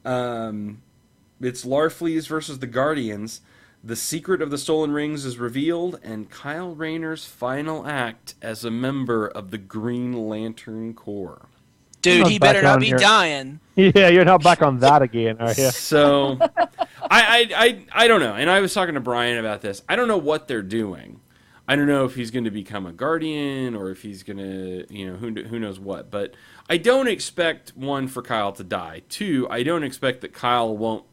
It's Larfleeze versus the Guardians. The secret of the stolen rings is revealed, and Kyle Rayner's final act as a member of the Green Lantern Corps. Dude, he better not be dying. Yeah, you're not back on that again, are you? So, I don't know. And I was talking to Brian about this. I don't know what they're doing. I don't know if he's going to become a Guardian or if he's going to, who knows what. But I don't expect, one, for Kyle to die. Two, I don't expect that Kyle won't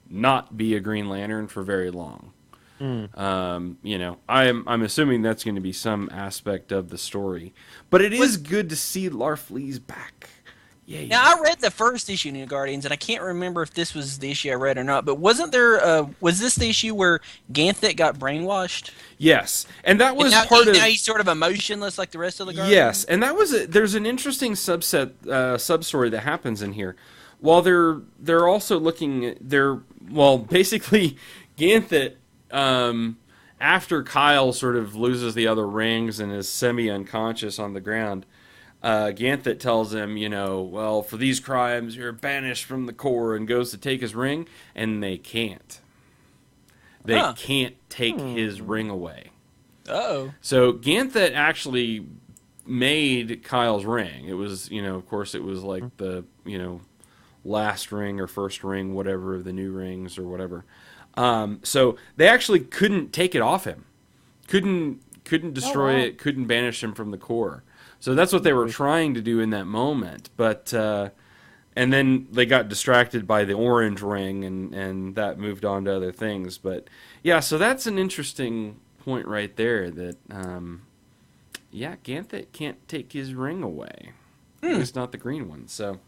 not be a Green Lantern for very long. I'm assuming that's going to be some aspect of the story. But it is good to see Larfleeze back. Yay. Now, I read the first issue of New Guardians, and I can't remember if this was the issue I read or not, but wasn't there, was this the issue where Ganthet got brainwashed? Yes, and that was now now he's sort of emotionless like the rest of the Guardians? Yes, and that was there's an interesting sub-story that happens in here. While they're also looking at, basically, Ganthet, after Kyle sort of loses the other rings and is semi-unconscious on the ground, Ganthet tells him, well, for these crimes, you're banished from the Corps, and goes to take his ring, and they can't. They can't take his ring away. Uh-oh. So Ganthet actually made Kyle's ring. It was, of course, it was like the, last ring or first ring, whatever, of the new rings or whatever. So they actually couldn't take it off him. Couldn't destroy it, couldn't banish him from the Corps. So that's what they were trying to do in that moment. But and then they got distracted by the orange ring, and that moved on to other things. But yeah, so that's an interesting point right there. That Ganthet can't take his ring away. It's not the green one. So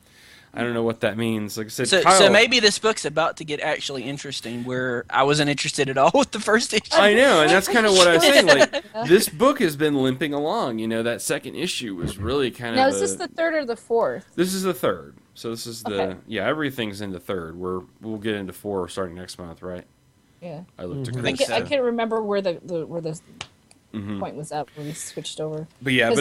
I don't know what that means. Like I said, so maybe this book's about to get actually interesting, where I wasn't interested at all with the first issue. I know, and that's kind of what I was saying. Like, this book has been limping along. That second issue was really kind of. Now, is this the third or the fourth? This is the third. So this is everything's in the third. We'll get into 4 starting next month, right? Yeah. I looked at think so. I can't remember where the point was at when we switched over. But yeah,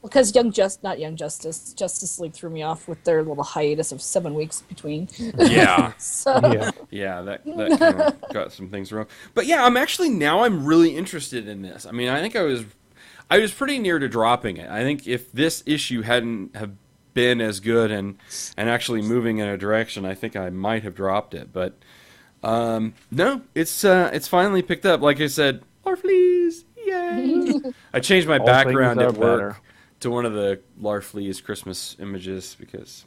because Justice League threw me off with their little hiatus of 7 weeks between. Yeah. So. Yeah, that kind of got some things wrong. But yeah, I'm really interested in this. I mean, I think I was pretty near to dropping it. I think if this issue hadn't have been as good and actually moving in a direction, I think I might have dropped it. But no, it's finally picked up. Like I said, Larfleeze, yay! I changed my background at work to one of the Larfleeze Christmas images because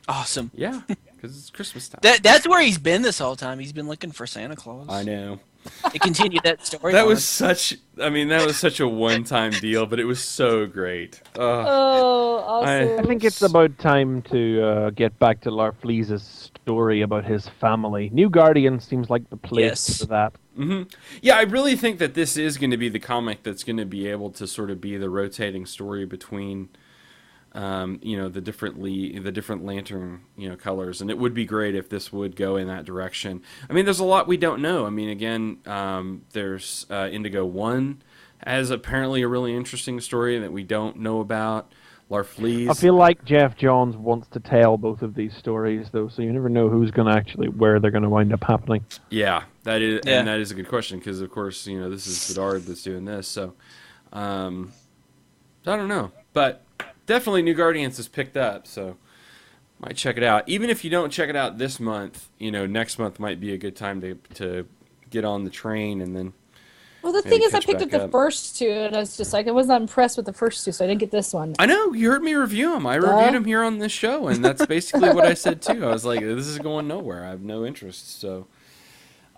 awesome. Yeah, because it's Christmas time. That's where he's been this whole time. He's been looking for Santa Claus. I know. To continue that story. That was such a one-time deal, but it was so great. Awesome. I think it's about time to get back to Larfleeze's story about his family. New Guardian seems like the place for that. Mm-hmm. Yeah, I really think that this is going to be the comic that's going to be able to sort of be the rotating story between, the different Lantern, colors, and it would be great if this would go in that direction. I mean, there's a lot we don't know. I mean, again, there's Indigo 1 has apparently a really interesting story that we don't know about. Larfleeze. I feel like Jeff Johns wants to tell both of these stories, though, so you never know who's going to where they're going to wind up happening. Yeah, that is a good question, because, of course, this is Bedard that's doing this, so I don't know. But definitely New Guardians is picked up, so might check it out. Even if you don't check it out this month, next month might be a good time to get on the train and then. Well, the thing is, I picked up the first two, and I was just like, I was not impressed with the first two, so I didn't get this one. I know, you heard me review them. I reviewed them here on this show, and that's basically what I said, too. I was like, this is going nowhere. I have no interest, so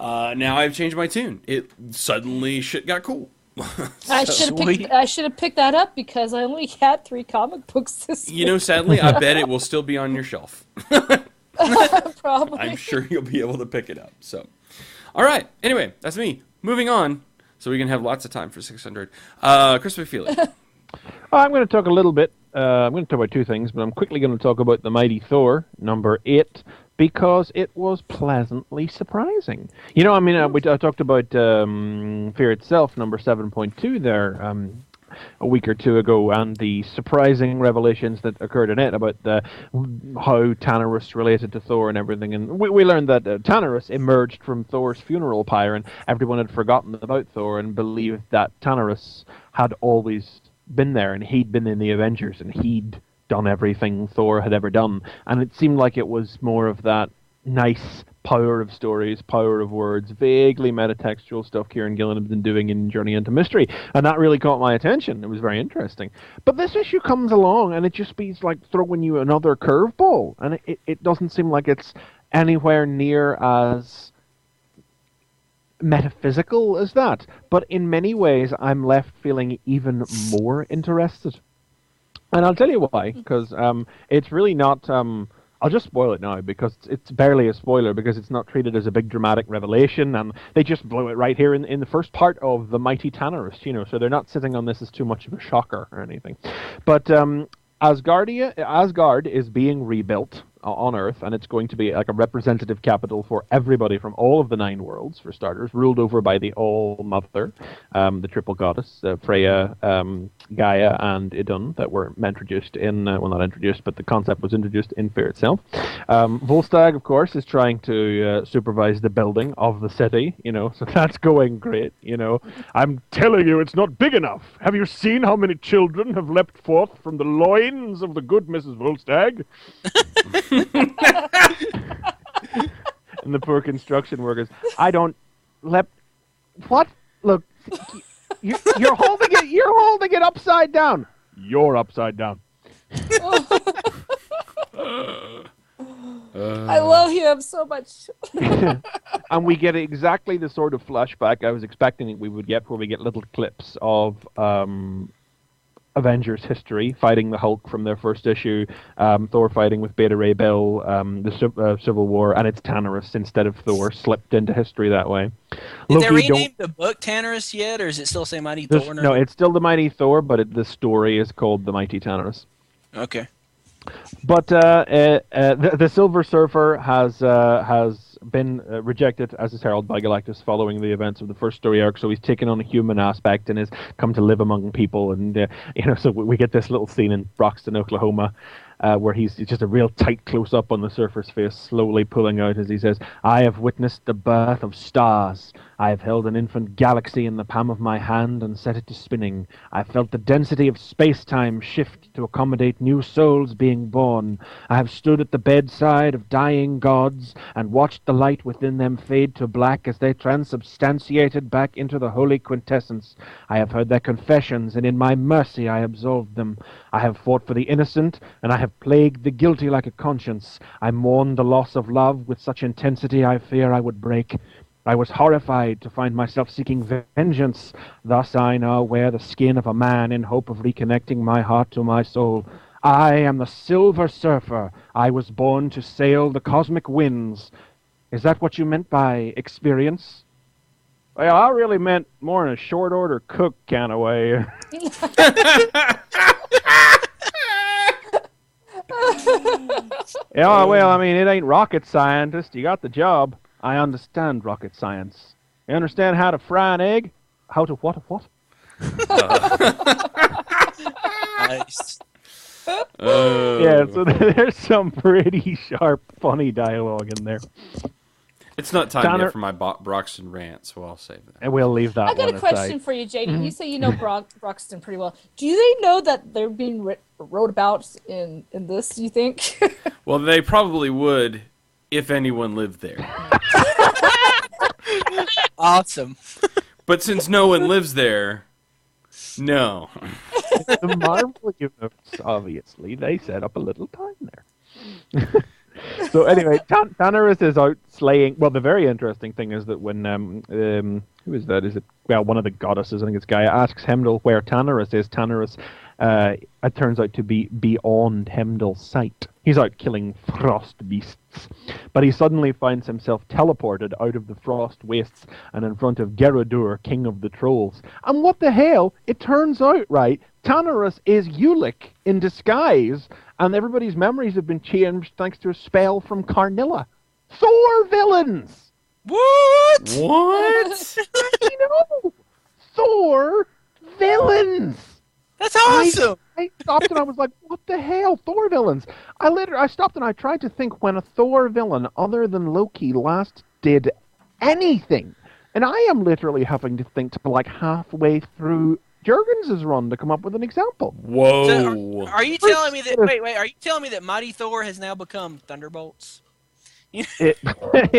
now I've changed my tune. It suddenly shit got cool. I should have picked that up because I only had 3 comic books this week. Sadly, I bet it will still be on your shelf. Probably. I'm sure you'll be able to pick it up. So, all right. Anyway, that's me. Moving on. So we can have lots of time for 600. Chris McFeely. I'm going to talk a little bit. I'm going to talk about 2 things, but I'm quickly going to talk about The Mighty Thor, number 8, because it was pleasantly surprising. I talked about Fear Itself, number 7.2 there a week or 2 ago, and the surprising revelations that occurred in it about how Tanarus related to Thor and everything. And we learned that Tanarus emerged from Thor's funeral pyre, and everyone had forgotten about Thor and believed that Tanarus had always been there, and he'd been in the Avengers, and he'd done everything Thor had ever done. And it seemed like it was more of that nice power of stories, power of words, vaguely metatextual stuff Kieran Gillen has been doing in Journey into Mystery, and that really caught my attention. It was very interesting. But this issue comes along, and it just be like throwing you another curveball, and it doesn't seem like it's anywhere near as metaphysical as that. But in many ways, I'm left feeling even more interested. And I'll tell you why, because it's really not... I'll just spoil it now, because it's barely a spoiler, because it's not treated as a big dramatic revelation, and they just blow it right here in the first part of The Mighty Tannerist, so they're not sitting on this as too much of a shocker or anything. But Asgard is being rebuilt on Earth, and it's going to be like a representative capital for everybody from all of the 9 worlds, for starters, ruled over by the All-Mother, the triple goddess, Freya, Gaia, and Idun, that were introduced in, well, not introduced, but the concept was introduced in Fear itself. Volstagg, of course, is trying to supervise the building of the city, so that's going great, I'm telling you, it's not big enough. Have you seen how many children have leapt forth from the loins of the good Mrs. Volstagg? And the poor construction workers, I don't what? Look, you're holding it upside down. You're upside down. I love him so much. And we get exactly the sort of flashback I was expecting we would get, where we get little clips of Avengers history, fighting the Hulk from their first issue, Thor fighting with Beta Ray Bill, the Civil War, and it's Tannerus instead of Thor, slipped into history that way. Did they rename the book Tannerus yet, or is it still say Mighty Thor? No, it's still the Mighty Thor, but the story is called The Mighty Tannerus. Okay. But the Silver Surfer has been rejected as his herald by Galactus following the events of the first story arc, so he's taken on a human aspect and has come to live among people, and so we get this little scene in Broxton, Oklahoma, where he's just a real tight close-up on the Surfer's face, slowly pulling out as he says, "I have witnessed the birth of stars. I have held an infant galaxy in the palm of my hand and set it to spinning. I felt the density of space-time shift to accommodate new souls being born. I have stood at the bedside of dying gods and watched the light within them fade to black as they transubstantiated back into the holy quintessence. I have heard their confessions, and in my mercy I absolved them. I have fought for the innocent, and I have plagued the guilty like a conscience. I mourned the loss of love with such intensity I fear I would break. I was horrified to find myself seeking vengeance. Thus I now wear the skin of a man in hope of reconnecting my heart to my soul. I am the Silver Surfer. I was born to sail the cosmic winds. Is that what you meant by experience?" Well, I really meant more in a short order cook kind of way. Yeah, well, I mean, it ain't rocket scientist. You got the job. I understand rocket science. You understand how to fry an egg? How to what? Nice. Yeah, so there's some pretty sharp, funny dialogue in there. It's not time yet for my Broxton rant, so I'll save that. And we'll leave that I got one a question aside. for you, JD. You say you know Broxton pretty well. Do they know that they're being wrote about in this, do you think? Well, they probably would if anyone lived there. Awesome. But since no one lives there, no. The Marvel universe, obviously, they set up a little time there. So anyway, Tannerus is out slaying. Well, the very interesting thing is that when who is that? Is it one of the goddesses? I think it's Gaia asks Heimdall where Tannerus is. Tannerus, it turns out to be beyond Heimdall's sight. He's out killing frost beasts, but he suddenly finds himself teleported out of the frost wastes and in front of Gerudur, king of the trolls. And what the hell? It turns out, right, Tannerus is Ulick in disguise, and everybody's memories have been changed thanks to a spell from Karnilla. Thor villains! What? What? I know! Thor villains! That's awesome! I stopped and I was like, what the hell? Thor villains! I stopped and I tried to think when a Thor villain other than Loki last did anything. And I am literally having to think to like halfway through Jurgens' run to come up with an example. Whoa. So are you telling me that wait, are you telling me that Mighty Thor has now become Thunderbolts? What?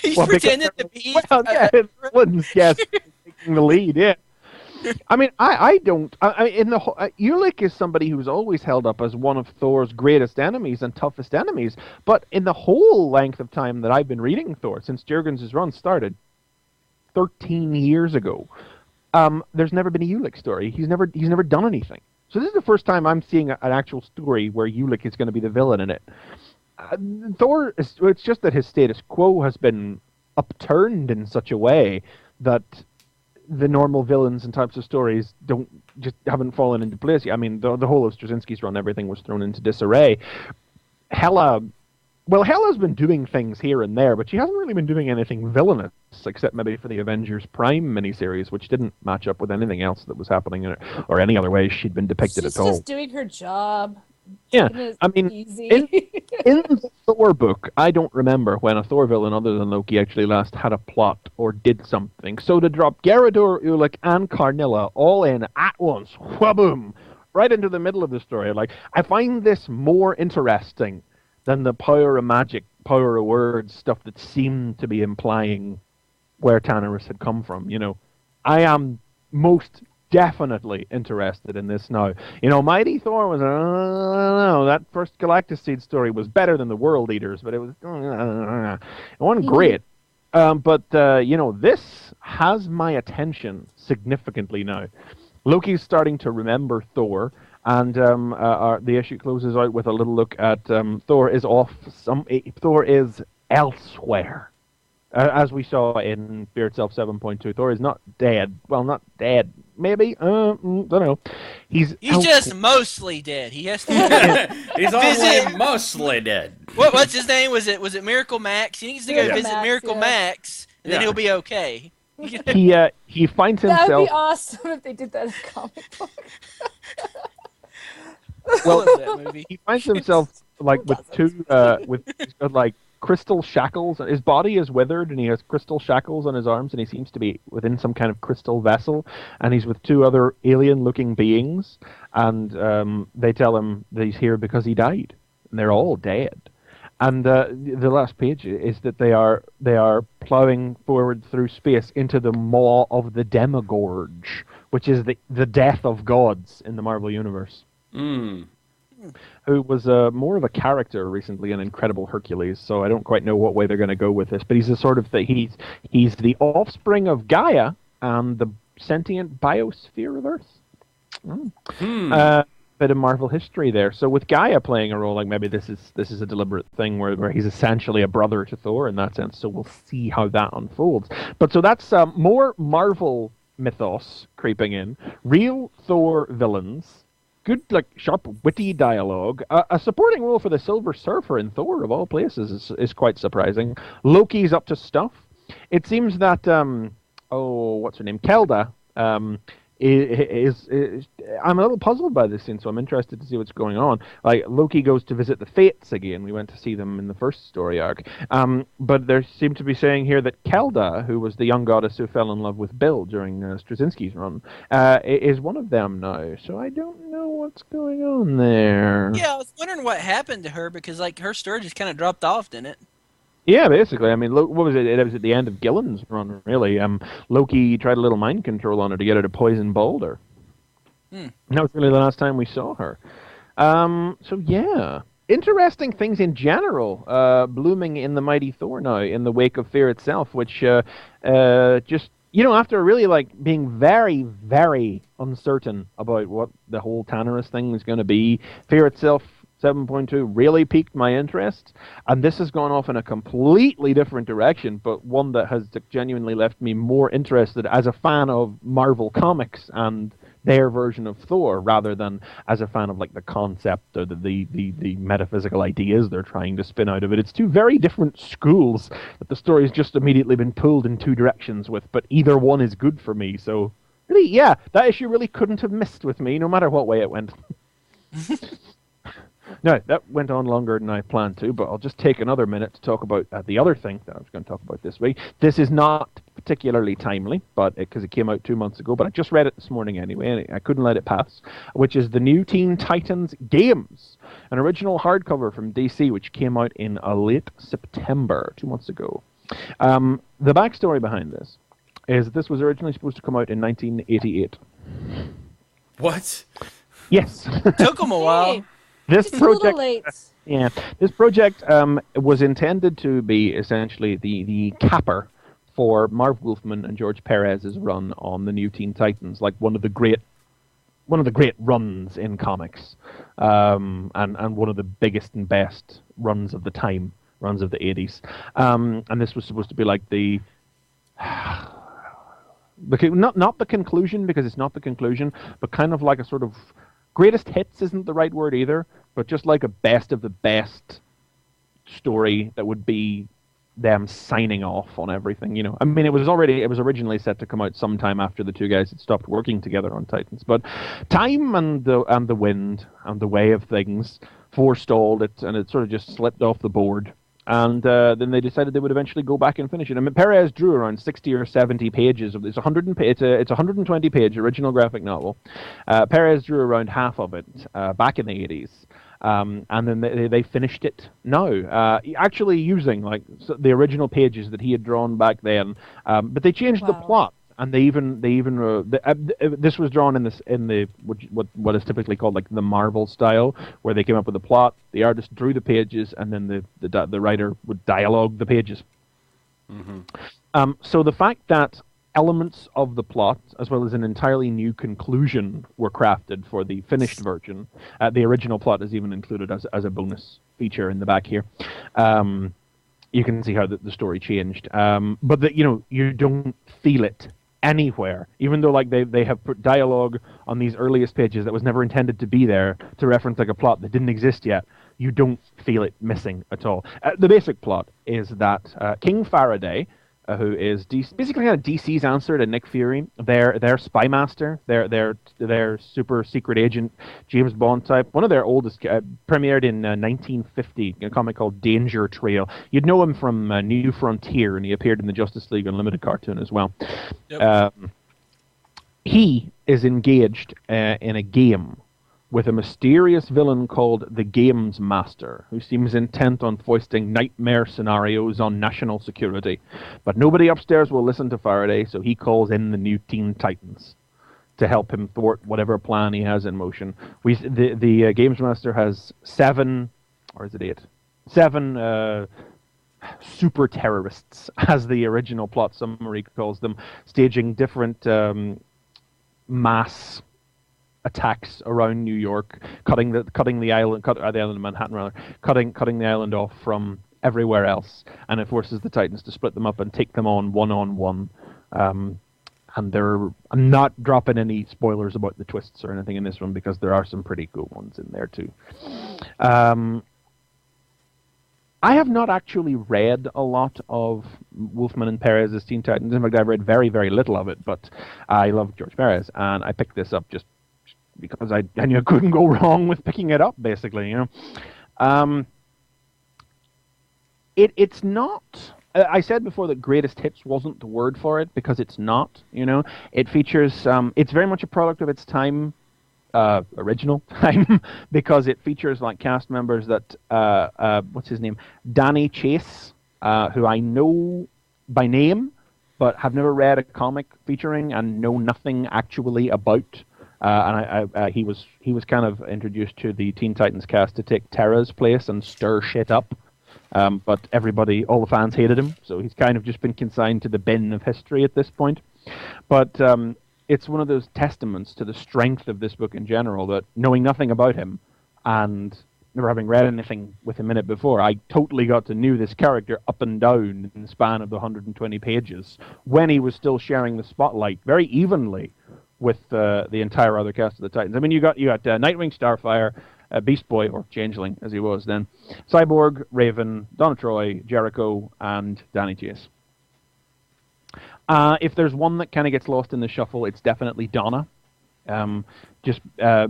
He's Well, pretending to be. Well, yeah, villains, yes, taking the lead, yeah. I mean, I don't. I mean, in the Ulick is somebody who's always held up as one of Thor's greatest enemies and toughest enemies. But in the whole length of time that I've been reading Thor, since Jurgens' run started 13 years ago, there's never been a Ulick story. He's never done anything. So this is the first time I'm seeing an actual story where Ulick is going to be the villain in it. Thor, it's just that his status quo has been upturned in such a way that the normal villains and types of stories haven't fallen into place yet. I mean, the whole of Straczynski's run, everything was thrown into disarray. Hela's been doing things here and there, but she hasn't really been doing anything villainous, except maybe for the Avengers Prime miniseries, which didn't match up with anything else that was happening in it, or any other way she'd been depicted at all. She's just doing her job. Yeah, I mean, in the Thor book, I don't remember when a Thor villain other than Loki actually last had a plot or did something. So to drop Gerador, Ulick, and Karnilla all in at once, whaboom, right into the middle of the story, like, I find this more interesting than the power of magic, power of words stuff that seemed to be implying where Tannerus had come from. You know, I am most definitely interested in this now. You know, Mighty Thor was, I don't know, that first Galactus Seed story was better than the World Eaters, but it was, it wasn't great. But you know, this has my attention significantly now. Loki's starting to remember Thor, and the issue closes out with a little look at Thor is elsewhere. As we saw in Fear Itself 7.2, Thor is not dead. Well, not dead. Maybe. Don't know. He's just mostly dead. He has to. He's only mostly dead. What's his name? Was it Miracle Max? He needs to go visit Miracle yeah. Max, and then he'll be okay. He finds himself. That would be awesome if they did that in a comic book. Well, that movie. he finds himself like with two like crystal shackles. His body is withered, and he has crystal shackles on his arms, and he seems to be within some kind of crystal vessel. And he's with two other alien-looking beings, and they tell him that he's here because he died, and they're all dead. And the last page is that they are plowing forward through space into the maw of the Demogorge, which is the death of gods in the Marvel Universe. Who was more of a character recently in Incredible Hercules, so I don't quite know what way they're going to go with this. But he's the sort of he's the offspring of Gaia and the sentient biosphere of Earth. Bit of Marvel history there. So with Gaia playing a role, like maybe this is a deliberate thing where he's essentially a brother to Thor in that sense. So we'll see how that unfolds. But so that's more Marvel mythos creeping in. Real Thor villains. Good, like, sharp, witty dialogue. A supporting role for the Silver Surfer in Thor, of all places, is quite surprising. Loki's up to stuff. It seems that, what's her name? Kelda, is I'm a little puzzled by this scene, so I'm interested to see what's going on. Like, Loki goes to visit the Fates again. We went to see them in the first story arc. But there seem to be saying here that Kelda, who was the young goddess who fell in love with Bill during Straczynski's run, is one of them now. So I don't know what's going on there. Yeah, I was wondering what happened to her, because like her story just kind of dropped off, didn't it? Yeah, basically. I mean, what was it? It was at the end of Gillen's run, really. Loki tried a little mind control on her to get her to poison Balder. And that was really the last time we saw her. So, yeah. Interesting things in general blooming in the Mighty Thor now, in the wake of Fear itself, which just, you know, after really, like, being very, very uncertain about what the whole Tannerus thing is going to be, Fear itself 7.2 really piqued my interest, and this has gone off in a completely different direction, but one that has genuinely left me more interested as a fan of Marvel Comics and their version of Thor, rather than as a fan of like the concept or the metaphysical ideas they're trying to spin out of it. It's two very different schools that the story's just immediately been pulled in two directions with, but either one is good for me. So really, yeah, that issue really couldn't have missed with me, no matter what way it went. No, that went on longer than I planned to, but I'll just take another minute to talk about the other thing that I was going to talk about this week. This is not particularly timely, but because it came out 2 months ago. But I just read it this morning anyway, and I couldn't let it pass. Which is the new Teen Titans Games, an original hardcover from DC, which came out in late September, 2 months ago. The backstory behind this is this was originally supposed to come out in 1988. What? Yes. Took them a while. Hey, This just a little project, late. yeah, this project was intended to be essentially the capper for Marv Wolfman and George Perez's run on the new Teen Titans, like one of the great runs in comics, and one of the biggest and best runs of the time, runs of the 80s. And this was supposed to be like not the conclusion, because it's not the conclusion, but kind of like a sort of greatest hits isn't the right word either, but just like a best of the best story that would be them signing off on everything, you know. I mean, it was originally set to come out sometime after the two guys had stopped working together on Titans, but time and the wind and the way of things forestalled it, and it sort of just slipped off the board. And then they decided they would eventually go back and finish it. I mean, Perez drew around 60 or 70 pages of this. It's a 120-page original graphic novel. Perez drew around half of it back in the 80s. And then they finished it now, actually using the original pages that he had drawn back then. But they changed the plot. And this was drawn in what is typically called like the Marvel style, where they came up with a plot, the artist drew the pages, and then the writer would dialogue the pages. Mm-hmm. So the fact that elements of the plot, as well as an entirely new conclusion, were crafted for the finished version. The original plot is even included as a bonus feature in the back here. You can see how the story changed, but you don't feel it anywhere, even though like they have put dialogue on these earliest pages that was never intended to be there to reference like a plot that didn't exist yet. You don't feel it missing at all. The basic plot is that King Faraday, who is basically kind of DC's answer to Nick Fury, their spy master, their super secret agent, James Bond type. One of their oldest, premiered in 1950, a comic called Danger Trail. You'd know him from New Frontier, and he appeared in the Justice League Unlimited cartoon as well. Yep. He is engaged in a game with a mysterious villain called the Games Master, who seems intent on foisting nightmare scenarios on national security. But nobody upstairs will listen to Faraday, so he calls in the new Teen Titans to help him thwart whatever plan he has in motion. The Games Master has 7, or is it 8? 7 super terrorists, as the original plot summary calls them, staging different mass attacks around New York, cutting the island of Manhattan rather, cutting the island off from everywhere else, and it forces the Titans to split them up and take them on one-on-one. And I'm not dropping any spoilers about the twists or anything in this one, because there are some pretty cool ones in there too. I have not actually read a lot of Wolfman and Perez's Teen Titans. In fact, I've read very, very little of it, but I love George Perez, and I picked this up just because I knew I couldn't go wrong with picking it up, basically, you know. It's not... I said before that Greatest Hits wasn't the word for it, because it's not, you know. It features... it's very much a product of its time, original time, because it features like cast members that... what's his name? Danny Chase, who I know by name, but have never read a comic featuring and know nothing actually about. And he was kind of introduced to the Teen Titans cast to take Terra's place and stir shit up. But all the fans hated him, so he's kind of just been consigned to the bin of history at this point. But it's one of those testaments to the strength of this book in general, that knowing nothing about him and never having read anything with him in it before, I totally got to know this character up and down in the span of the 120 pages, when he was still sharing the spotlight very evenly with the entire other cast of the Titans. I mean, you got Nightwing, Starfire, Beast Boy, or Changeling as he was then, Cyborg, Raven, Donna Troy, Jericho, and Danny Chase. If there's one that kind of gets lost in the shuffle, it's definitely Donna, just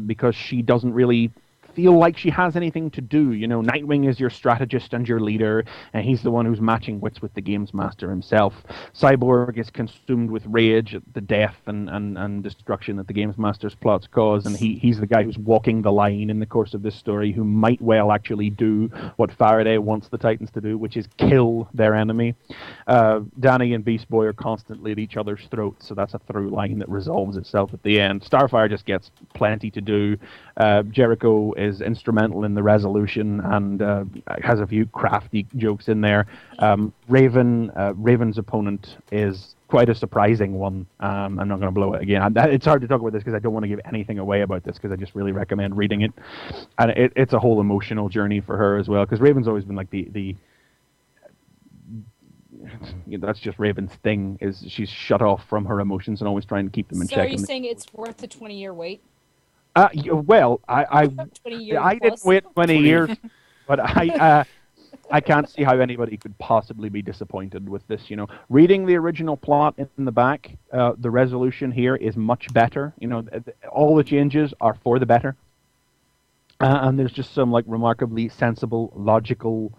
because she doesn't really feel like she has anything to do. Nightwing is your strategist and your leader, and he's the one who's matching wits with the Games Master himself. Cyborg is consumed with rage at the death and destruction that the Games Master's plots cause, and he's the guy who's walking the line in the course of this story, who might well actually do what Faraday wants the Titans to do, which is kill their enemy. Danny and Beast Boy are constantly at each other's throats, so that's a through line that resolves itself at the end. Starfire just gets plenty to do. Jericho is instrumental in the resolution and has a few crafty jokes in there. Raven's opponent is quite a surprising one. I'm not going to blow it again. It's hard to talk about this because I don't want to give anything away about this, because I just really recommend reading it. And it's a whole emotional journey for her as well, because Raven's always been like the that's just Raven's thing, is she's shut off from her emotions and always trying to keep them in check. So are you saying it's worth the 20-year wait? Well, I didn't wait 20 years, but I can't see how anybody could possibly be disappointed with this. Reading the original plot in the back, the resolution here is much better. All the changes are for the better, and there's just some remarkably sensible, logical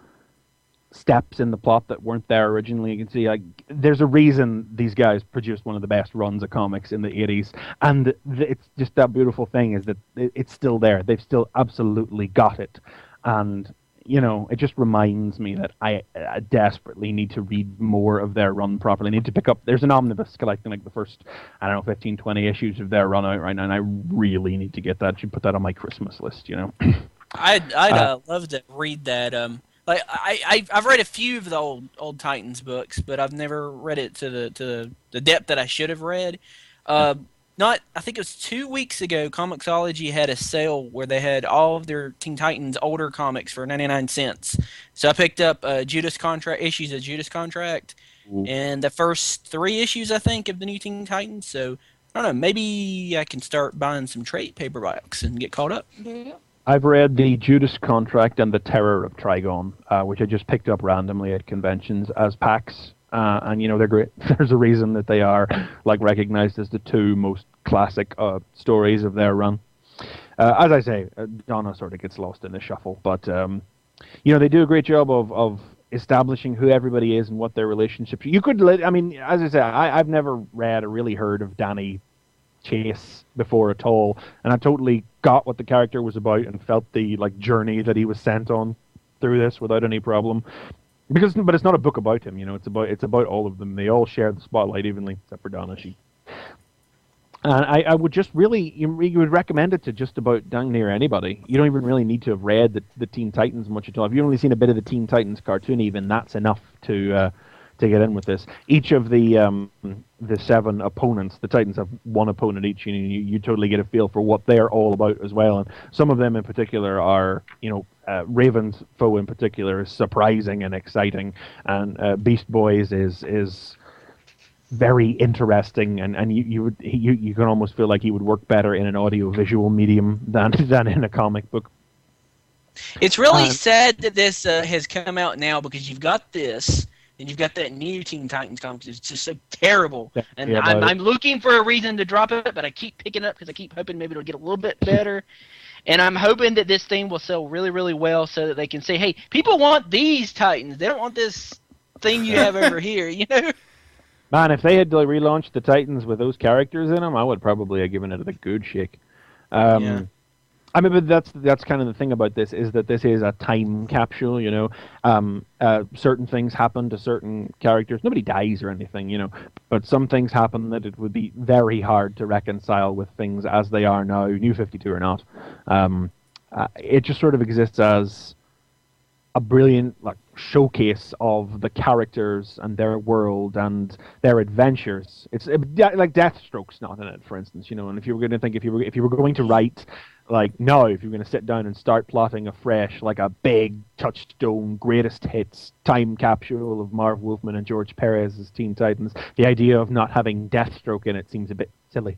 steps in the plot that weren't there originally. You can see there's a reason these guys produced one of the best runs of comics in the 80s, and it's just that beautiful thing is that it's still there. They've still absolutely got it, and it just reminds me that I desperately need to read more of their run properly. I need to pick up, there's an omnibus collecting the first 15, 20 issues of their run out right now, and I really need to get that. I should put that on my Christmas list. I'd love to read that. I've read a few of the old Titans books, but I've never read it to the depth that I should have read. I think it was 2 weeks ago, Comixology had a sale where they had all of their Teen Titans older comics for 99 cents. So I picked up issues of Judas Contract, and the first 3 issues, I think, of the new Teen Titans. So I don't know, maybe I can start buying some trade paperbacks and get caught up. Yeah. I've read the Judas Contract and the Terror of Trigon, which I just picked up randomly at conventions as packs, and they're great. There's a reason that they are recognized as the 2 most classic stories of their run. As I say, Donna sort of gets lost in the shuffle, but they do a great job of establishing who everybody is and what their relationships. You could, as I say, I've never read or really heard of Danny Chase before at all, and I totally got what the character was about and felt the journey that he was sent on through this without any problem. But it's not a book about him, it's about all of them. They all share the spotlight evenly, except for Donna. And I would just really, you would recommend it to just about dang near anybody. You don't even really need to have read the Teen Titans much at all. If you've only seen a bit of the Teen Titans cartoon, even that's enough to get in with this. Each of the 7 opponents, the Titans have 1 opponent each, and you totally get a feel for what they're all about as well. And some of them in particular are, Raven's foe in particular is surprising and exciting, and Beast Boys is very interesting, and you can almost feel like he would work better in an audio-visual medium than in a comic book. It's really sad that this has come out now, because you've got this, and you've got that new Teen Titans comics. It's just so terrible. And yeah, I'm looking for a reason to drop it, but I keep picking it up because I keep hoping maybe it'll get a little bit better. And I'm hoping that this thing will sell really, really well so that they can say, hey, people want these Titans. They don't want this thing you have over here, Man, if they had relaunched the Titans with those characters in them, I would probably have given it a good shake. Yeah. But that's kind of the thing about this, is that this is a time capsule, certain things happen to certain characters. Nobody dies or anything, but some things happen that it would be very hard to reconcile with things as they are now, New 52 or not. It just sort of exists as a brilliant showcase of the characters and their world and their adventures. It's like Deathstroke's not in it, for instance, and if you were going to think, if you were going to write if you were going to sit down and start plotting afresh, a big touchstone greatest hits time capsule of Marv Wolfman and George Perez as Teen Titans, the idea of not having Deathstroke in it seems a bit silly.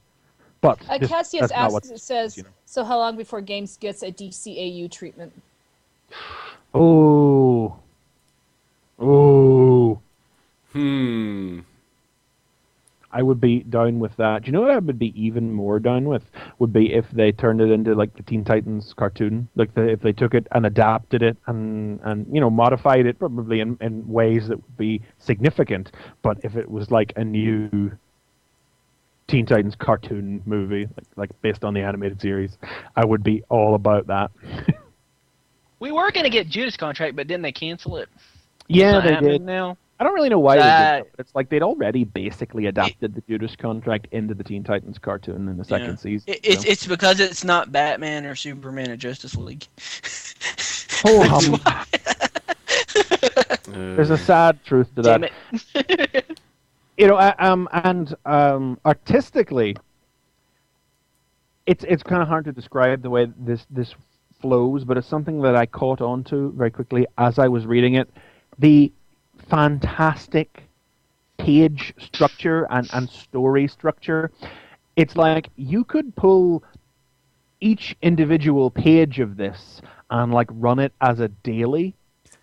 But Cassius says, so how long before Games gets a DCAU treatment? Oh. I would be down with that. Do you know what I would be even more down with? Would be if they turned it into like the Teen Titans cartoon, like if they took it and adapted it and modified it probably in ways that would be significant. But if it was like a new Teen Titans cartoon movie, like based on the animated series, I would be all about that. We were going to get Judas Contract, but didn't they cancel it? Yeah, It's not they happening did. now. I don't really know why they did That- that, but it's like they'd already basically adapted the Judas Contract into the Teen Titans cartoon in the second season. It's because it's not Batman or Superman or Justice League. Oh, there's a sad truth to that. Damn it. Artistically, it's kind of hard to describe the way this flows, but it's something that I caught on to very quickly as I was reading it. The fantastic page structure and story structure. It's like you could pull each individual page of this and like run it as a daily,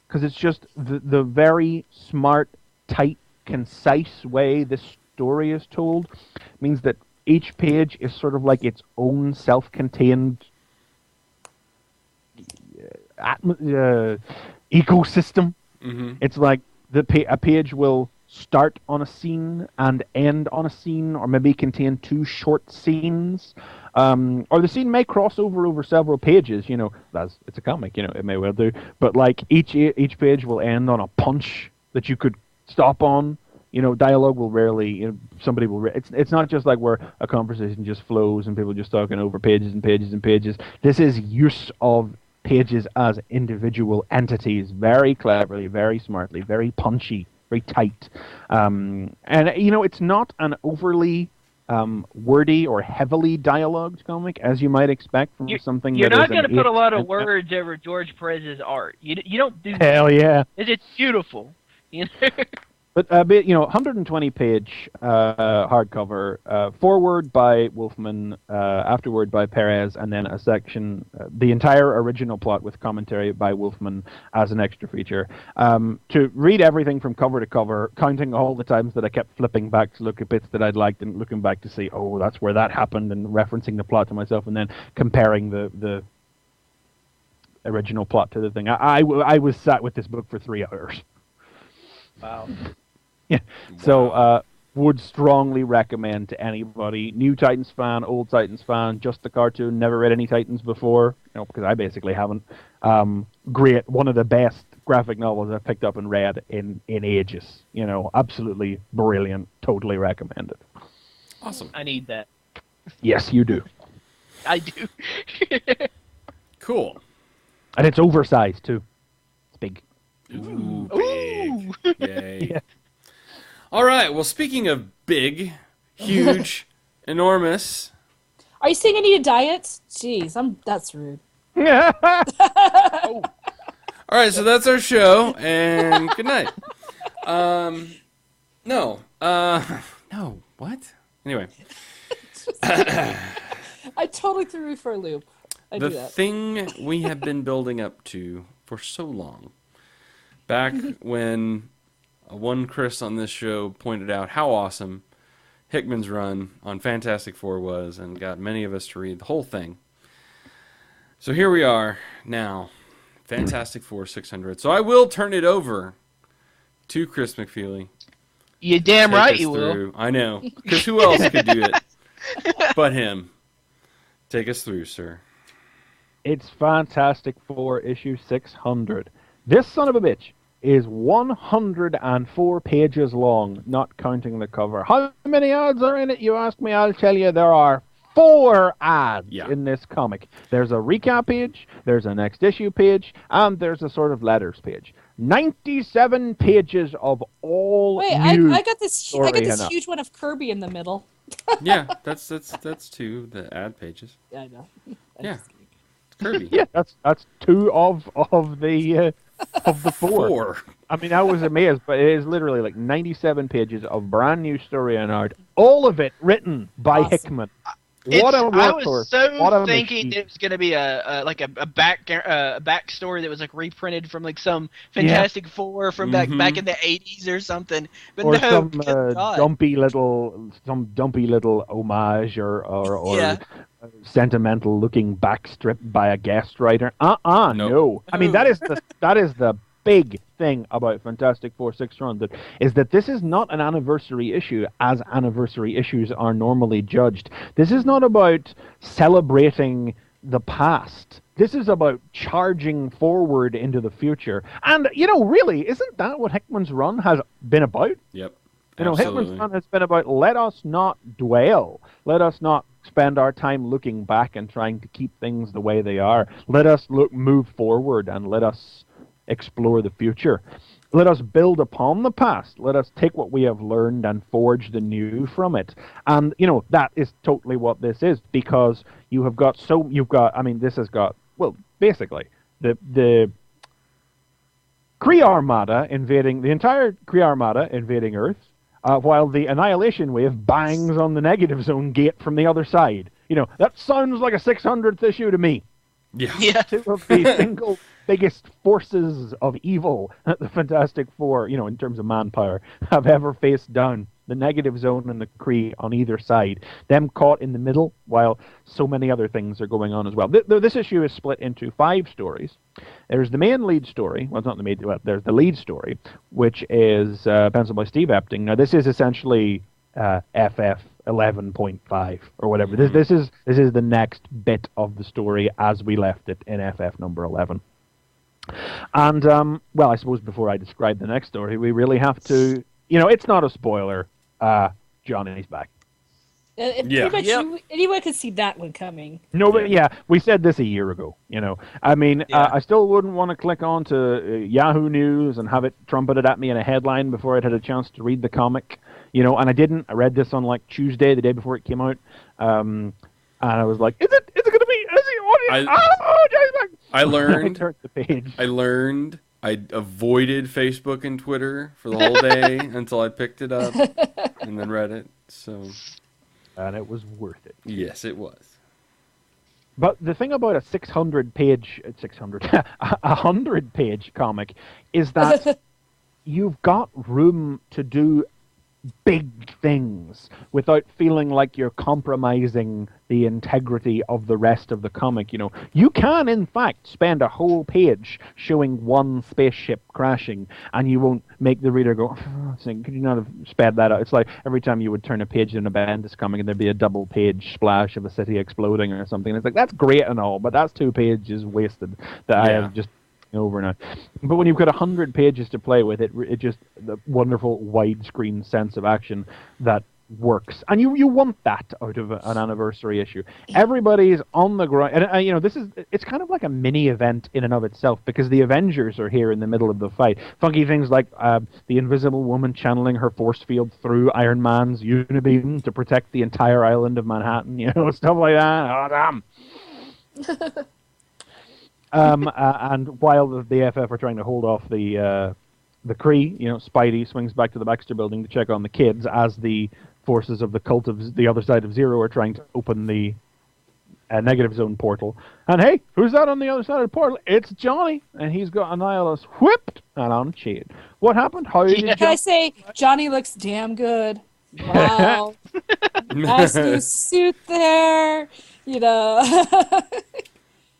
because it's just the very smart, tight, concise way this story is told means that each page is sort of like its own self-contained ecosystem. Mm-hmm. It's like a page will start on a scene and end on a scene, or maybe contain two short scenes, or the scene may cross over several pages. As it's a comic, it may well do. But like each page will end on a punch that you could stop on. Dialogue will rarely. Somebody will. It's not just like where a conversation just flows and people just talking over pages and pages and pages. This is use of pages as individual entities, very cleverly, very smartly, very punchy, very tight. And it's not an overly wordy or heavily dialogued comic, as you might expect from something. You're that not going to put a lot of words over George Perez's art. You don't do that. Hell yeah! It's beautiful. But 120-page hardcover, foreword by Wolfman, afterword by Perez, and then a section, the entire original plot with commentary by Wolfman as an extra feature. To read everything from cover to cover, counting all the times that I kept flipping back to look at bits that I'd liked and looking back to see, oh, that's where that happened, and referencing the plot to myself, and then comparing the original plot to the thing. I was sat with this book for 3 hours. Wow. Yeah. So would strongly recommend to anybody, new Titans fan, old Titans fan, just the cartoon, never read any Titans before, because I basically haven't. Great, one of the best graphic novels I've picked up and read in ages. Absolutely brilliant, totally recommended. Awesome. I need that. Yes, you do. I do. Cool. And it's oversized too. It's big. Ooh, big. Yay. Yeah. All right. Well, speaking of big, huge, enormous. Are you saying I need a diet? Jeez, that's rude. All right. So that's our show, and good night. No. No. What? Anyway. I totally threw you for a loop. I The do that. thing we have been building up to for so long. Back when one Chris on this show pointed out how awesome Hickman's run on Fantastic Four was and got many of us to read the whole thing. So here we are now, Fantastic Four 600. So I will turn it over to Chris McFeely. You damn Take right us you will. through. I know, because who else could do it but him? Take us through, sir. It's Fantastic Four issue 600. This son of a bitch is 104 pages long, not counting the cover. How many ads are in it, you ask me? I'll tell you, there are 4 ads in this comic. There's a recap page, there's a next issue page, and there's a sort of letters page. 97 pages of all Wait, new I got this story enough. huge one of Kirby in the middle. Yeah, that's 2 the ad pages. Yeah, I know. Yeah, Kirby. Yeah, that's 2 of the 4. I mean, I was amazed, but it is literally like 97 pages of brand new story and art, all of it written by Awesome. Hickman. What a I workhorse. was so What a thinking machine. it was gonna be a backstory that was like reprinted from like some Fantastic Four from back in the 80s or something. But Or no, some good God. dumpy little homage or Yeah. sentimental looking backstrip by a guest writer. Nope. No. I mean that is the big thing about Fantastic Four 600 is that this is not an anniversary issue as anniversary issues are normally judged. This is not about celebrating the past. This is about charging forward into the future. And, really, isn't that what Hickman's run has been about? Yep. Hickman's Absolutely. run has been about let us not dwell. Let us not spend our time looking back and trying to keep things the way they are. Let us move forward and let us explore the future. Let us build upon the past. Let us take what we have learned and forge the new from it. And, that is totally what this is, because this has got, well, basically, the Kree Armada the entire Kree Armada invading Earth, while the Annihilation Wave bangs on the Negative Zone gate from the other side. That sounds like a 600th issue to me. Yeah. Two of the single biggest forces of evil that the Fantastic Four, in terms of manpower, have ever faced down. The Negative Zone and the Kree on either side. Them caught in the middle while so many other things are going on as well. This issue is split into 5 stories. There's the main lead story. Well, it's not the main. Well, there's the lead story, which is penciled by Steve Epting. Now, this is essentially FF 11.5 or whatever. This is the next bit of the story as we left it in FF number 11. And I suppose before I describe the next story, we really have to. It's not a spoiler. Johnny's back. Pretty much anyone could see that one coming. No, but we said this a year ago. I mean, I still wouldn't want to click on to Yahoo News and have it trumpeted at me in a headline before I'd had a chance to read the comic. And I didn't. I read this on like Tuesday, the day before it came out, and I was like, "Is it going to be? Is he? Johnny's back!" I learned. I turned the page. I avoided Facebook and Twitter for the whole day until I picked it up and then read it. So, and it was worth it. Yes, it was. But the thing about a 100-page comic is that you've got room to do big things without feeling like you're compromising the integrity of the rest of the comic. You can in fact spend a whole page showing one spaceship crashing and you won't make the reader go, could you not have sped that out? It's like every time you would turn a page in a Bendis comic and there'd be a double page splash of a city exploding or something. It's like, that's great and all, but that's 2 pages wasted that I have just over now. But when you've got 100 pages to play with, it just the wonderful widescreen sense of action that works, and you want that out of an anniversary issue. Everybody's on the ground, and it's kind of like a mini event in and of itself, because the Avengers are here in the middle of the fight. Funky things like the Invisible Woman channeling her force field through Iron Man's unibeam to protect the entire island of Manhattan. Stuff like that. Oh damn. And while the FF are trying to hold off the Kree, Spidey swings back to the Baxter Building to check on the kids as the forces of the cult of the other side of Zero are trying to open the Negative Zone portal. And hey, who's that on the other side of the portal? It's Johnny, and he's got Annihilus whipped and on a chain. What happened? How did Can I say, Johnny looks damn good. Wow. Nice new suit there.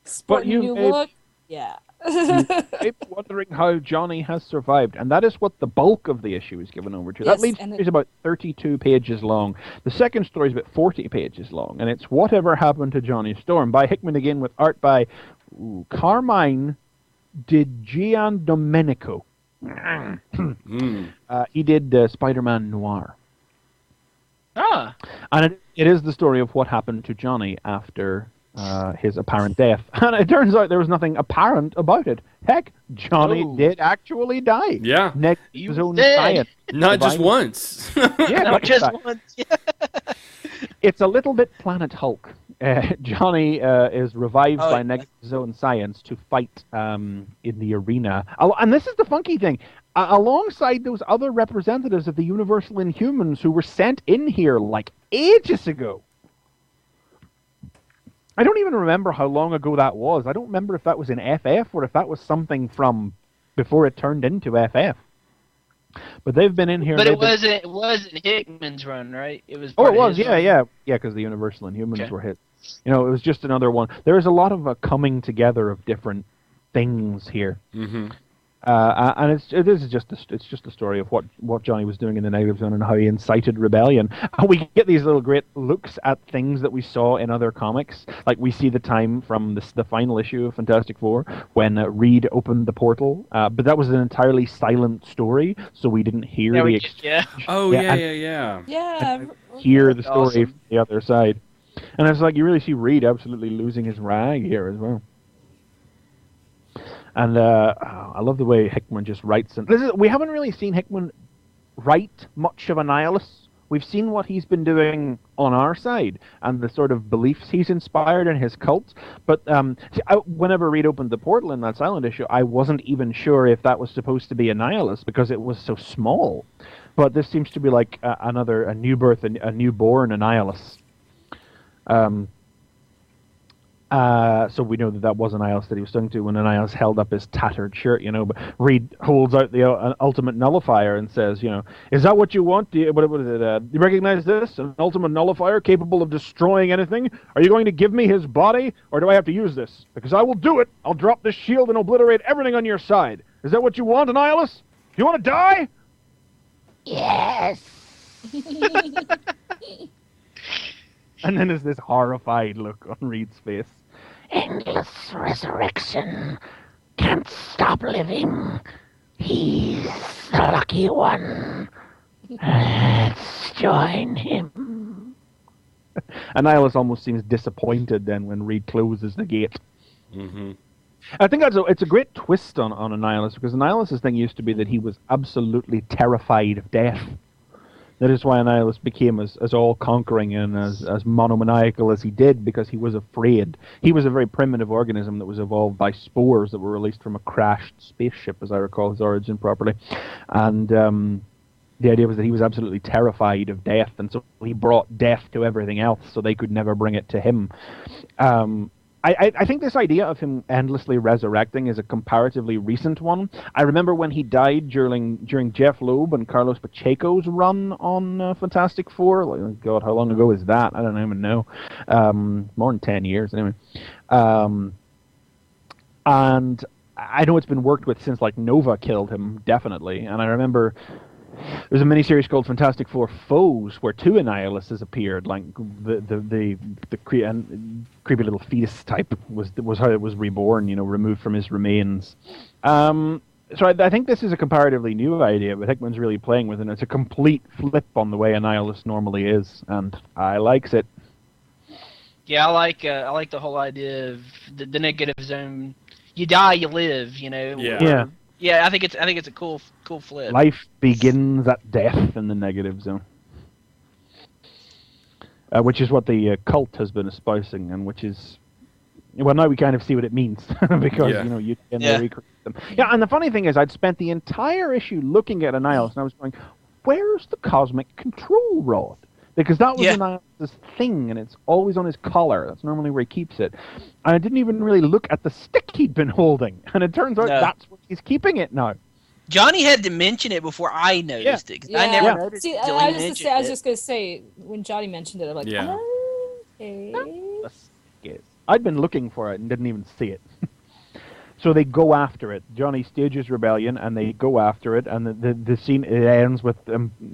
Sporting new look. Yeah. You may be wondering how Johnny has survived, and that is what the bulk of the issue is given over to. That lead story is about 32 pages long. The second story is about 40 pages long, and it's Whatever Happened to Johnny Storm by Hickman again, with art by Carmine Di Giandomenico. He did Spider-Man Noir. And it is the story of what happened to Johnny after his apparent death. And it turns out there was nothing apparent about it. Heck, Johnny did actually die. Yeah. Next to his own science. Not just once. Yeah, Not just once. Yeah. It's a little bit Planet Hulk. Johnny is revived by Negative Zone science to fight in the arena. And this is the funky thing. Alongside those other representatives of the Universal Inhumans who were sent in here like ages ago. I don't even remember how long ago that was. I don't remember if that was in FF or if that was something from before it turned into FF. But they've been in here. But it wasn't Hickman's run, right? It was. Oh, Part it of was. his Yeah, run? yeah, yeah. Because the Universal and Humans Okay. were hit. It was just another one. There is a lot of coming together of different things here. Mm-hmm. And it's just a story of what Johnny was doing in the Negative Zone and how he incited rebellion. And we get these little great looks at things that we saw in other comics. Like we see the time from the final issue of Fantastic Four when Reed opened the portal, but that was an entirely silent story, so we didn't hear the exchange. Yeah. Oh, Yeah, yeah. Yeah. Hear the story Awesome. from the other side. And it's like you really see Reed absolutely losing his rag here as well. And I love the way Hickman just writes. And we haven't really seen Hickman write much of a nihilist. We've seen what he's been doing on our side and the sort of beliefs he's inspired in his cult. But whenever Reed opened the portal in that silent issue, I wasn't even sure if that was supposed to be a nihilist because it was so small. But this seems to be like a newborn annihilus. So we know that was Annihilus that he was talking to when Annihilus held up his tattered shirt, But Reed holds out the ultimate nullifier and says, is that what you want? Do you recognize this? An ultimate nullifier capable of destroying anything? Are you going to give me his body, or do I have to use this? Because I will do it. I'll drop this shield and obliterate everything on your side. Is that what you want, Annihilus? Do you want to die? Yes. And then there's this horrified look on Reed's face. Endless resurrection. Can't stop living. He's the lucky one. Let's join him. Annihilus almost seems disappointed then when Reed closes the gate. Mm-hmm. I think it's a great twist on Annihilus, because Annihilus's thing used to be that he was absolutely terrified of death. That is why Annihilus became as all-conquering and as monomaniacal as he did, because he was afraid. He was a very primitive organism that was evolved by spores that were released from a crashed spaceship, as I recall his origin properly. And the idea was that he was absolutely terrified of death, and so he brought death to everything else, so they could never bring it to him. I think this idea of him endlessly resurrecting is a comparatively recent one. I remember when he died during Jeff Loeb and Carlos Pacheco's run on Fantastic Four. Like, oh God, how long ago is that? I don't even know. More than 10 years, anyway. And I know it's been worked with since, like, Nova killed him, definitely. And I remember there's a miniseries called Fantastic Four Foes, where two Annihilus appeared. Like the creepy little fetus type was how it was reborn, removed from his remains. So I think this is a comparatively new idea, but Hickman's really playing with it. And it's a complete flip on the way Annihilus normally is, and I likes it. Yeah, I like the whole idea of the negative zone. You die, you live. Yeah. Yeah, I think it's a cool flip. Life begins at death in the negative zone, which is what the cult has been espousing, and which is, well, now we kind of see what it means because you can recreate them. Yeah, and the funny thing is, I'd spent the entire issue looking at Annihilus, and I was going, "Where's the cosmic control rod?" Because that was Annihilus's thing, and it's always on his collar. That's normally where he keeps it. And I didn't even really look at the stick he'd been holding, and it turns out that's where he's keeping it now. Johnny had to mention it before I noticed it. 'Cause I never noticed it until he mentioned it. I was just going to say, when Johnny mentioned it, I'm like, okay. I'd been looking for it and didn't even see it. So they go after it. Johnny stages rebellion, and they go after it, and the scene, it ends with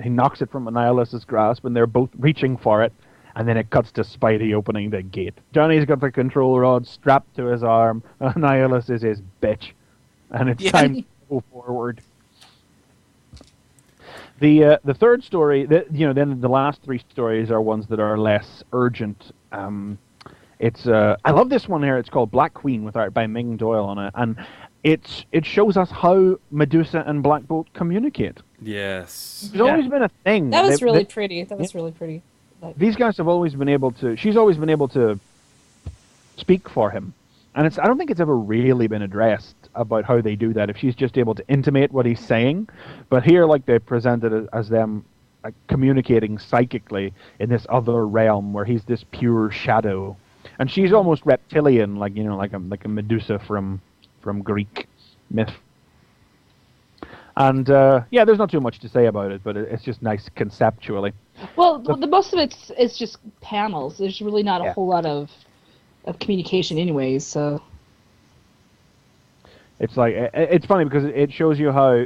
he knocks it from Annihilus's grasp, and they're both reaching for it, and then it cuts to Spidey opening the gate. Johnny's got the control rod strapped to his arm. Annihilus is his bitch, and it's time to go forward. The third story, then the last three stories are ones that are less urgent. I love this one here. It's called Black Queen with art by Ming Doyle on it, and it shows us how Medusa and Black Bolt communicate. Yes, it's always been a thing. That was really pretty. That was really pretty. These guys have always been able to. She's always been able to speak for him, and I don't think it's ever really been addressed about how they do that. If she's just able to intimate what he's saying, but here, like, they present it as them communicating psychically in this other realm where he's this pure shadow. and she's almost reptilian, like like a Medusa from Greek myth. And there's not too much to say about it, but it's just nice conceptually. Well, the most of it's just panels. There's really not a whole lot of communication, anyways. So it's like it's funny because it shows you how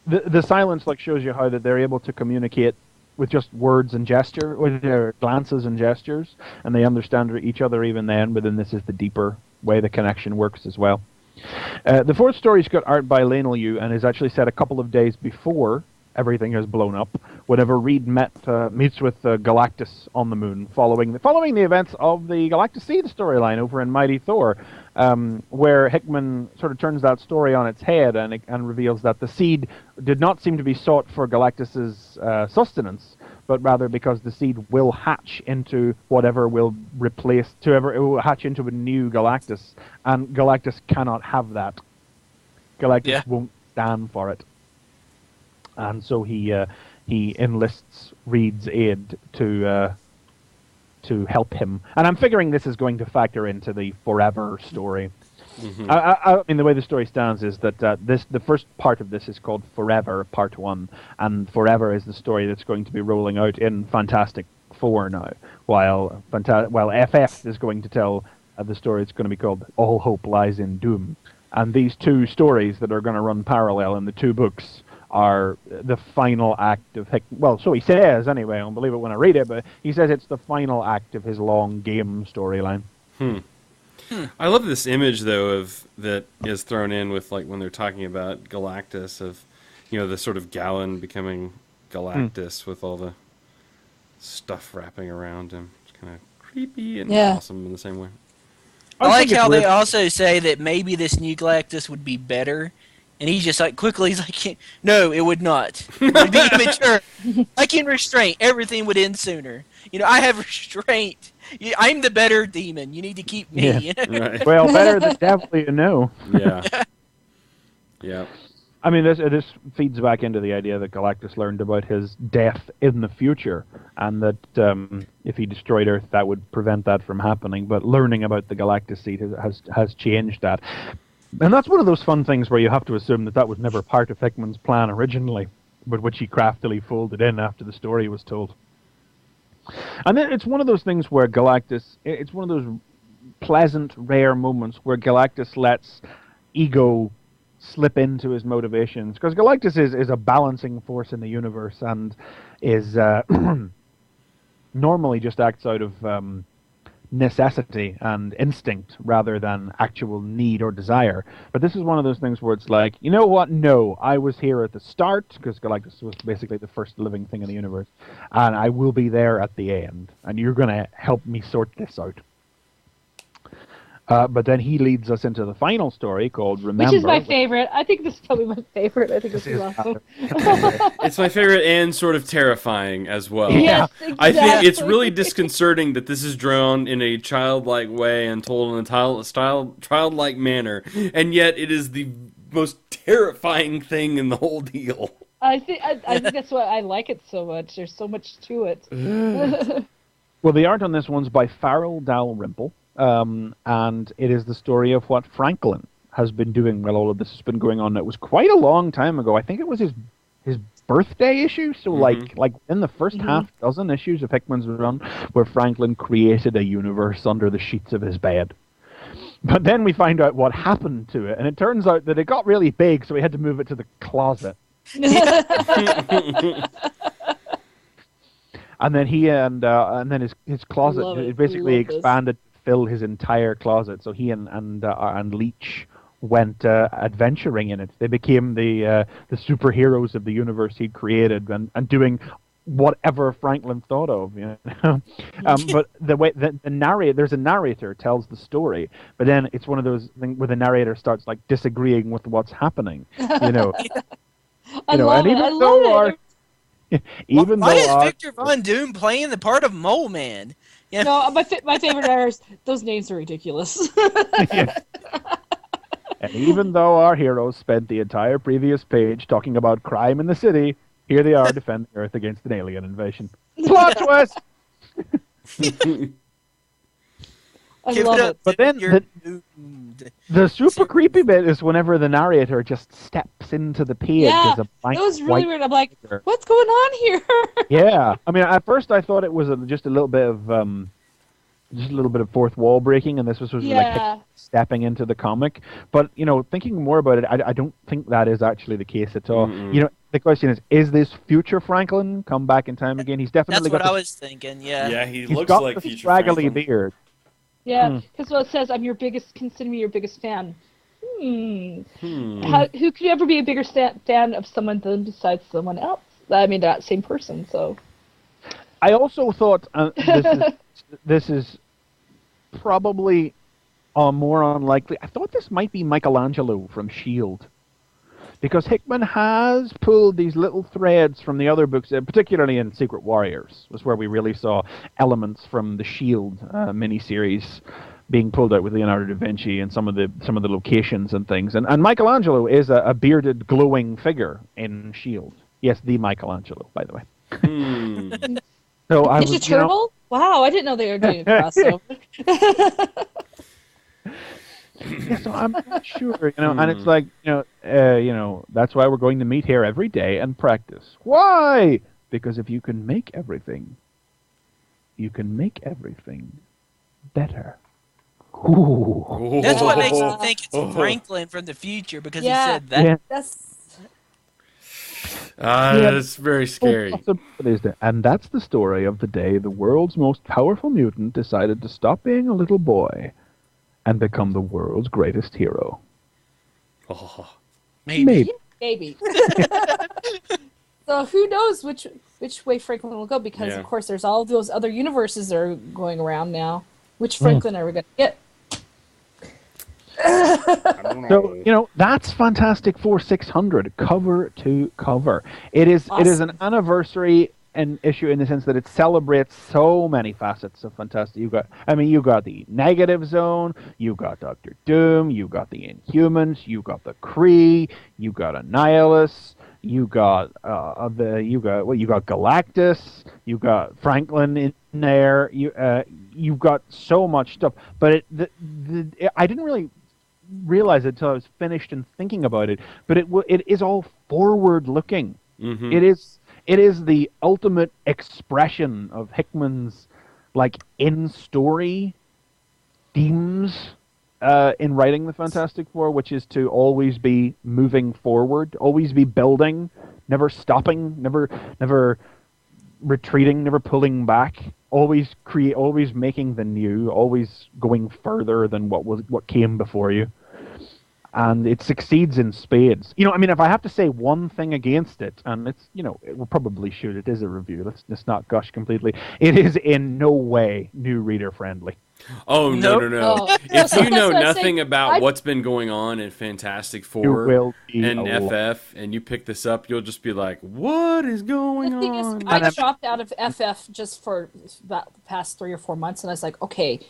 the silence shows you how that they're able to communicate with just words and gesture, with their glances and gestures, and they understand each other even then. But then this is the deeper way the connection works as well. The fourth story's got art by Lionel Yu and is actually set a couple of days before everything has blown up, whenever Reed meets with Galactus on the moon, following the events of the Galactus Seed storyline over in Mighty Thor, where Hickman sort of turns that story on its head and reveals that the seed did not seem to be sought for Galactus's sustenance, but rather because the seed will hatch into whatever will replace, it will hatch into a new Galactus, and Galactus cannot have that. Galactus won't stand for it. And so he enlists Reed's aid to help him. And I'm figuring this is going to factor into the Forever story. Mm-hmm. I mean, the way the story stands is that the first part of this is called Forever, Part 1, and Forever is the story that's going to be rolling out in Fantastic Four now, while FF is going to tell the story that's going to be called All Hope Lies in Doom. And these two stories that are going to run parallel in the two books are the final act of well, so he says anyway, I don't believe it when I read it, but he says it's the final act of his long game storyline. I love this image though that is thrown in with when they're talking about Galactus, of the sort of Gallon becoming Galactus with all the stuff wrapping around him. It's kind of creepy and awesome in the same way. I like how they also say that maybe this new Galactus would be better. And he's just quickly, he's like, no, it would not. It would be immature. I can restrain. Everything would end sooner. I have restraint. I'm the better demon. You need to keep me. Yeah. Right. Well, better than devil, Yeah. Yeah. I mean, this feeds back into the idea that Galactus learned about his death in the future, and that if he destroyed Earth, that would prevent that from happening. But learning about the Galactus Seed has changed that. And that's one of those fun things where you have to assume that was never part of Hickman's plan originally, but which he craftily folded in after the story was told. And then it's one of those things where it's one of those pleasant, rare moments where Galactus lets ego slip into his motivations. Because Galactus is a balancing force in the universe and is normally just acts out of necessity and instinct rather than actual need or desire. But this is one of those things where it's like, you know what? No, I was here at the start, because Galactus was basically the first living thing in the universe, and I will be there at the end, and you're going to help me sort this out. But then he leads us into the final story called Remember. Which is my favorite. I think this is probably my favorite. I think this is awesome. It's my favorite and sort of terrifying as well. Yes, exactly. I think it's really disconcerting that this is drawn in a childlike way and told in a childlike manner, and yet it is the most terrifying thing in the whole deal. I think that's why I like it so much. There's so much to it. Well, the art on this one's by Farrell Dalrymple. And it is the story of what Franklin has been doing while all of this has been going on. It was quite a long time ago. I think it was his birthday issue, so like in the first half dozen issues of Hickman's run, where Franklin created a universe under the sheets of his bed. But then we find out what happened to it, and it turns out that it got really big, so he had to move it to the closet. And then and then his closet, it basically expanded. Fill his entire closet, so he and Leech went adventuring in it. They became the superheroes of the universe he'd created, and doing whatever Franklin thought of. But the way the narrator, there's a narrator tells the story, but then it's one of those things where the narrator starts disagreeing with what's happening. I love it. Why is Victor Von Doom playing the part of Mole Man? Yeah. No, my favorite are those names are ridiculous. And even though our heroes spent the entire previous page talking about crime in the city, here they are defending Earth against an alien invasion. Plot twist! I Give love it up. it. But then You're doomed. the super creepy bit is whenever the narrator just steps into the page Yeah, as a blank it was really white weird. I'm like, figure. what's going on here? Yeah, I mean, at first I thought it was just a little bit of fourth wall breaking, and this was like Yeah. stepping into the comic. But thinking more about it, I don't think that is actually the case at all. The question is this future Franklin come back in time again? He's definitely That's what got I was thinking. Yeah. Yeah, he he's looks got like the future scraggly Franklin. beard. Yeah, because it says, consider me your biggest fan. Who could you ever be a bigger fan of someone than besides someone else? I mean, that same person, so. I also thought this is probably more unlikely. I thought this might be Michelangelo from S.H.I.E.L.D. Because Hickman has pulled these little threads from the other books, particularly in Secret Warriors, was where we really saw elements from the S.H.I.E.L.D. Miniseries being pulled out with Leonardo da Vinci and some of the locations and things. And Michelangelo is a bearded, glowing figure in S.H.I.E.L.D. Yes, the Michelangelo, by the way. So I Ninja Turtle? Wow, I didn't know they were doing a crossover. Yeah, so I'm not sure, and it's like, that's why we're going to meet here every day and practice. Why? Because if you can make everything, you can make everything better. Ooh. That's what makes me think it's Franklin from the future because he said that. Yeah. That's very scary. And that's the story of the day the world's most powerful mutant decided to stop being a little boy and become the world's greatest hero. Oh. Maybe. So who knows which way Franklin will go, because of course there's all those other universes that are going around now. Which Franklin are we going to get? So, that's Fantastic Four 600, cover to cover. It is an anniversary an issue in the sense that it celebrates so many facets of Fantastic. You got the Negative Zone, you got Doctor Doom, you got the Inhumans, you got the Kree, you got Annihilus, you got Galactus, you got Franklin in there. You got so much stuff, but I didn't really realize it until I was finished and thinking about it. But it is all forward looking. Mm-hmm. It is the ultimate expression of Hickman's in-story themes in writing the Fantastic Four, which is to always be moving forward, always be building, never stopping, never retreating, never pulling back, always making the new, always going further than what came before you. And it succeeds in spades. If I have to say one thing against it, and it's, we'll probably shoot, it is a review, let's just not gush completely. It is in no way new reader friendly. Oh, no. Oh. If So you know that's what I'm nothing saying. about what's been going on in Fantastic Four and FF, and you pick this up, you'll just be like, what is going The thing on? is, I dropped out of FF just for about the past 3 or 4 months, and I was like, okay,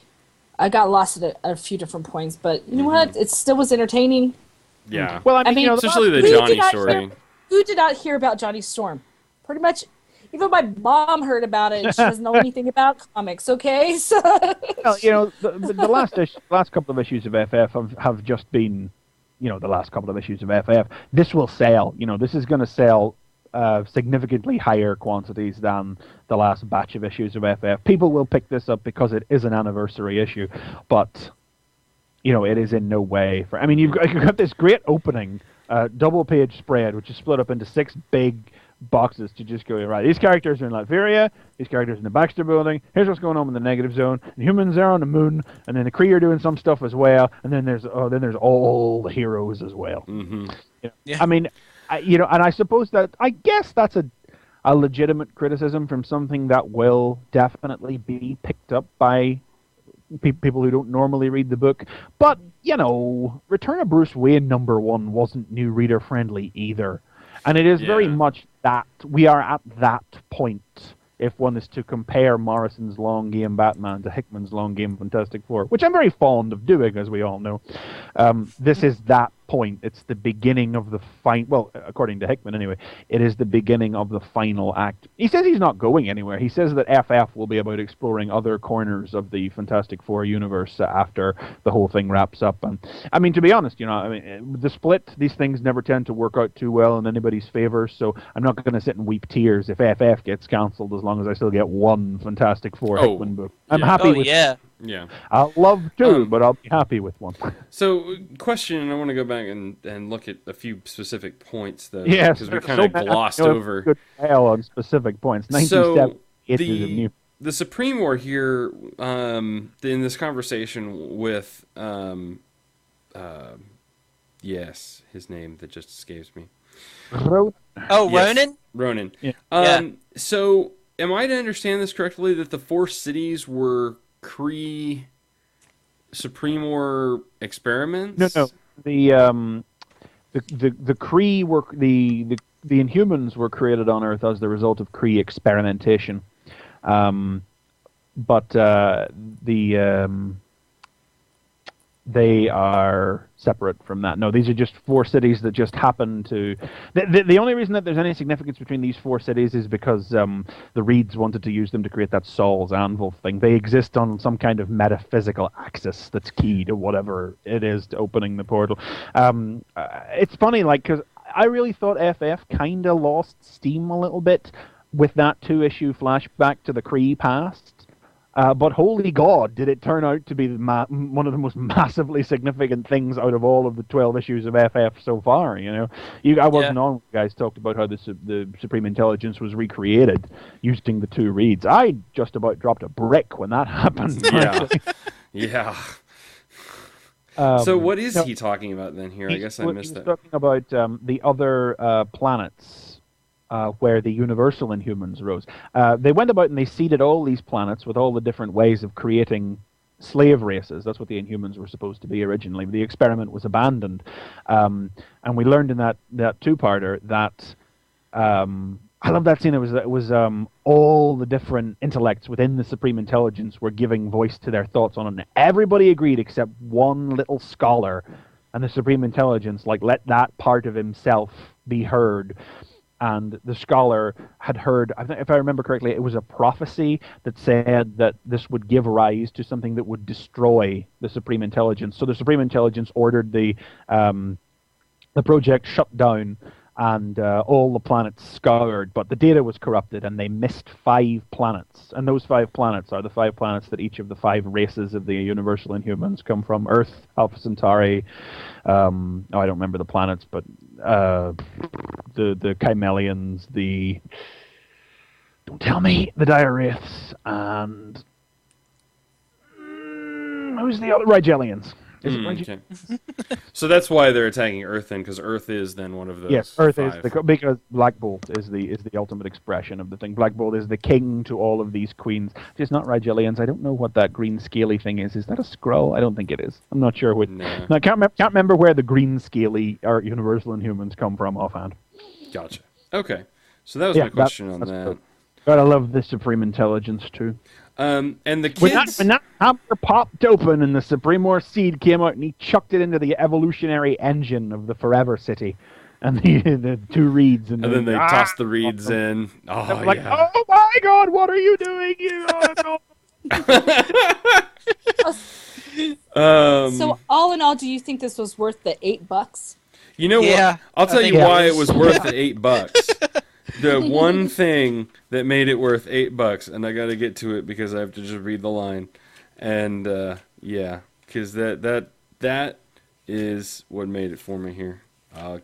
I got lost at a few different points, but you know what? It still was entertaining. Yeah. Well, I mean, especially the Johnny story. Who did not hear about Johnny Storm? Pretty much, even my mom heard about it. She doesn't know anything about comics, okay? So, well, the last couple of issues of FF have just been, the last couple of issues of FF. This will sell. This is going to sell significantly higher quantities than the last batch of issues of FF. People will pick this up because it is an anniversary issue, but it is in no way for. I mean, you've got this great opening double-page spread, which is split up into 6 big boxes to just go right. These characters are in Latveria. These characters are in the Baxter Building. Here's what's going on in the Negative Zone. And humans are on the moon, and then the Kree are doing some stuff as well. And then there's all the heroes as well. Mm-hmm. Yeah. I mean. And I suppose I guess that's a legitimate criticism from something that will definitely be picked up by people who don't normally read the book. But, Return of Bruce Wayne #1 wasn't new reader friendly either. And it is very much that we are at that point if one is to compare Morrison's long game Batman to Hickman's long game Fantastic Four, which I'm very fond of doing, as we all know. This is that point. It's the beginning of the well, according to Hickman anyway, it is the beginning of the final act. He says he's not going anywhere. He says that FF will be about exploring other corners of the Fantastic Four universe after the whole thing wraps up. And I mean, to be honest, the split, these things never tend to work out too well in anybody's favor, so I'm not going to sit and weep tears if FF gets cancelled, as long as I still get one Fantastic Four Hickman book. I'm happy with Yeah. I'll love two, but I'll be happy with one. So, question, I want to go back and look at a few specific points, though. Yes, because we kind of glossed over. Good tale on specific points. 97 the Supreme War here, in this conversation with, yes, his name that just escapes me. Oh, yes, Ronan? Ronan. Yeah. So, am I to understand this correctly, that the 4 cities were Kree Supreme War experiments? No. The Kree were the Inhumans were created on Earth as the result of Kree experimentation, but they are separate from that. No, these are just 4 cities that just happen to... The only reason that there's any significance between these 4 cities is because the Reeds wanted to use them to create that Saul's Anvil thing. They exist on some kind of metaphysical axis that's key to whatever it is to opening the portal. It's funny, because I really thought FF kind of lost steam a little bit with that 2-issue flashback to the Kree past. But holy God, did it turn out to be one of the most massively significant things out of all of the 12 issues of FF so far, I wasn't on when you guys talked about how the Supreme Intelligence was recreated using the 2 Reeds. I just about dropped a brick when that happened. Yeah. So what is he talking about then here? I guess I missed that. He's talking about the other planets. Where the Universal Inhumans rose. They went about and they seeded all these planets with all the different ways of creating slave races. That's what the Inhumans were supposed to be originally. The experiment was abandoned. And we learned in that 2-parter that... I love that scene. It was all the different intellects within the Supreme Intelligence were giving voice to their thoughts on it. Everybody agreed except one little scholar. And the Supreme Intelligence, let that part of himself be heard. And the scholar had heard, I think if I remember correctly, it was a prophecy that said that this would give rise to something that would destroy the Supreme Intelligence. So the Supreme Intelligence ordered the project shut down and all the planets scoured, but the data was corrupted and they missed 5 planets. And those 5 planets are the 5 planets that each of the 5 races of the Universal Inhumans come from. Earth, Alpha Centauri, I don't remember the planets, but the Chimelians, don't tell me, the Dire-Wraiths, and who's the other? Rigelians. Okay. So that's why they're attacking Earth then, because Earth is then one of those. Yes, Earth 5. is because Black Bolt is the ultimate expression of the thing. Black Bolt is the king to all of these queens. It's not Rigelians. I don't know what that green scaly thing is. Is that a Skrull? I don't think it is. I'm not sure what. No. I can't remember where the green scaly or Universal Inhumans come from offhand. Gotcha. Okay, so that was my question on that. Cool. God, I love the Supreme Intelligence too. And the kids... When that hammer popped open and the Supreme War seed came out and he chucked it into the evolutionary engine of the Forever City, and the 2 Reeds, and then they tossed the Reeds in. Oh, like, oh my God, what are you doing? So all in all, do you think this was worth the $8? You know what? I'll tell you why it was worth the $8. The one thing that made it worth $8, and I got to get to it because I have to just read the line, and because that is what made it for me here.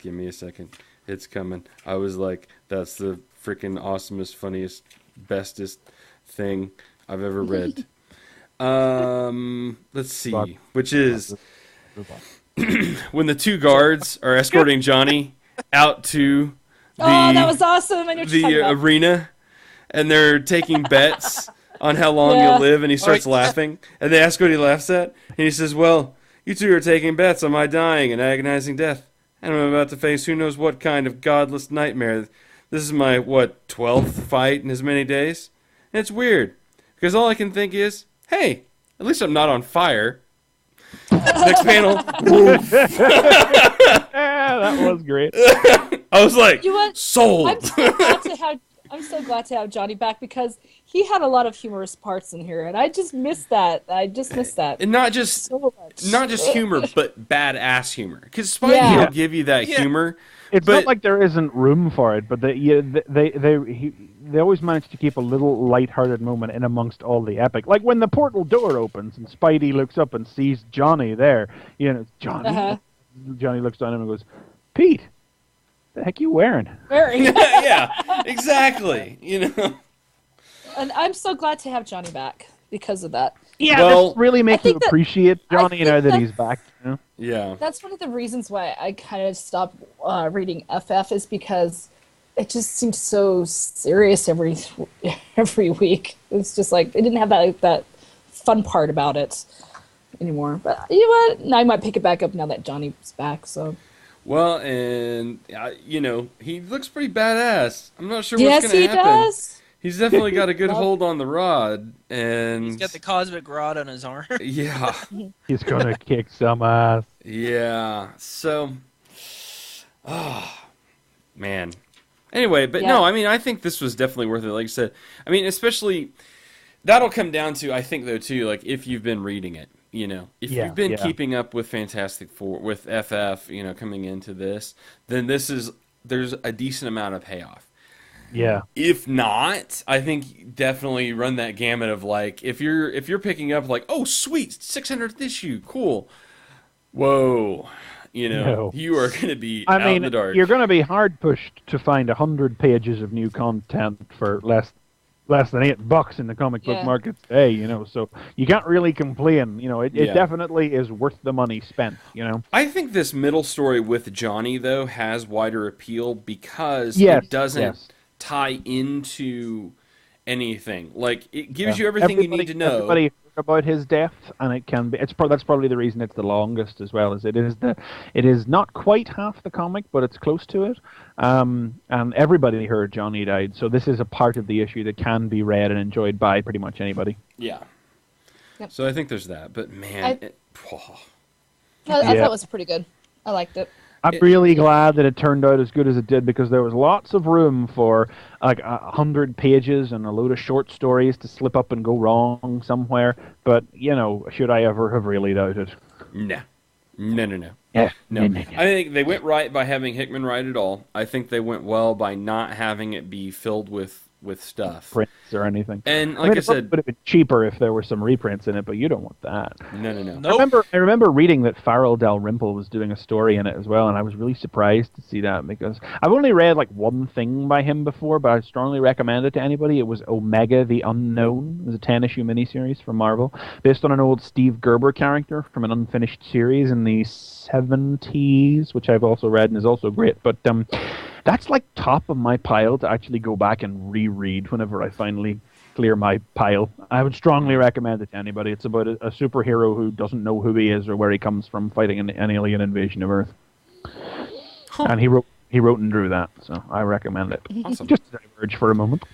Give me a second, it's coming. I was like, that's the freaking awesomest, funniest, bestest thing I've ever read. Let's see, which is when the 2 guards are escorting Johnny out to that was awesome. I know what you're talking about. Arena, and they're taking bets on how long you'll live, and he starts laughing, and they ask what he laughs at, and he says, well, you 2 are taking bets on my dying and agonizing death, and I'm about to face who knows what kind of godless nightmare. This is my, 12th fight in as many days? And it's weird, because all I can think is, hey, at least I'm not on fire. Next panel. That was great. I was like, You know what? sold. I'm so glad to have Johnny back because he had a lot of humorous parts in here, and I just missed that. And not just so much. not just humor, but badass humor. Because Spidey Yeah. will give you that humor. It's But- not like there isn't room for it, but they always manage to keep a little lighthearted moment in amongst all the epic. Like when the portal door opens and Spidey looks up and sees Johnny there. Johnny. Uh-huh. Johnny looks down at him and goes, "Pete, the heck you wearing?" Very. Yeah, exactly. And I'm so glad to have Johnny back because of that. Yeah, Well, this really makes I you think that- appreciate Johnny I now think that that- he's back. Yeah. That's one of the reasons why I kind of stopped reading FF is because it just seemed so serious every week. It's just like it didn't have that fun part about it anymore. But you know what? I might pick it back up now that Johnny's back. So Well, and he looks pretty badass. I'm not sure what's yes, going to he happen. does. He's definitely got a good hold on the rod, and He's got the cosmic rod on his arm. yeah, He's gonna kick some ass. yeah. So, man. Anyway, but Yeah. no, I mean, I think this was definitely worth it. Like I said, I mean, especially that'll come down to, I think, though, too, like if you've been reading it, if Yeah, you've been yeah. keeping up with Fantastic Four, with FF, coming into this, then there's a decent amount of payoff. Yeah. If not, I think definitely run that gamut of like if you're picking up like, oh sweet, 600th issue, cool. Whoa, No. you are going to be I out mean, in the dark. you're going to be hard pushed to find 100 pages of new content for less than $8 in the comic book Yeah. market today. So you can't really complain. It Yeah. definitely is worth the money spent. I think this middle story with Johnny though has wider appeal because Yes, it doesn't yes. tie into anything. Like it gives Yeah. you everything you need to know. Everybody heard about his death, and it can be. That's probably the reason it's the longest as well. It is not quite half the comic, but it's close to it. And everybody heard Johnny died, so this is a part of the issue that can be read and enjoyed by pretty much anybody. Yeah. Yep. So I think there's that, but man, I I thought Yeah. it was pretty good. I liked it. I'm really glad that it turned out as good as it did because there was lots of room for like 100 pages and a load of short stories to slip up and go wrong somewhere. But should I ever have really doubted? No. Yeah, No. I think they went right by having Hickman write it all. I think they went well by not having it be filled with stuff. Prints or anything. And I like mean, I it probably said, would have been cheaper if there were some reprints in it, but you don't want that. no. Nope. I remember reading that Farrell Dalrymple was doing a story in it as well, and I was really surprised to see that because I've only read like one thing by him before, but I strongly recommend it to anybody. It was Omega the Unknown. It was a 10-issue miniseries from Marvel, based on an old Steve Gerber character from an unfinished series in the 70s, which I've also read and is also great. But that's like top of my pile to actually go back and reread whenever I finally clear my pile. I would strongly recommend it to anybody. It's about a superhero who doesn't know who he is or where he comes from fighting an alien invasion of Earth. Huh. And he wrote and drew that, so I recommend it. Awesome. Just to diverge for a moment.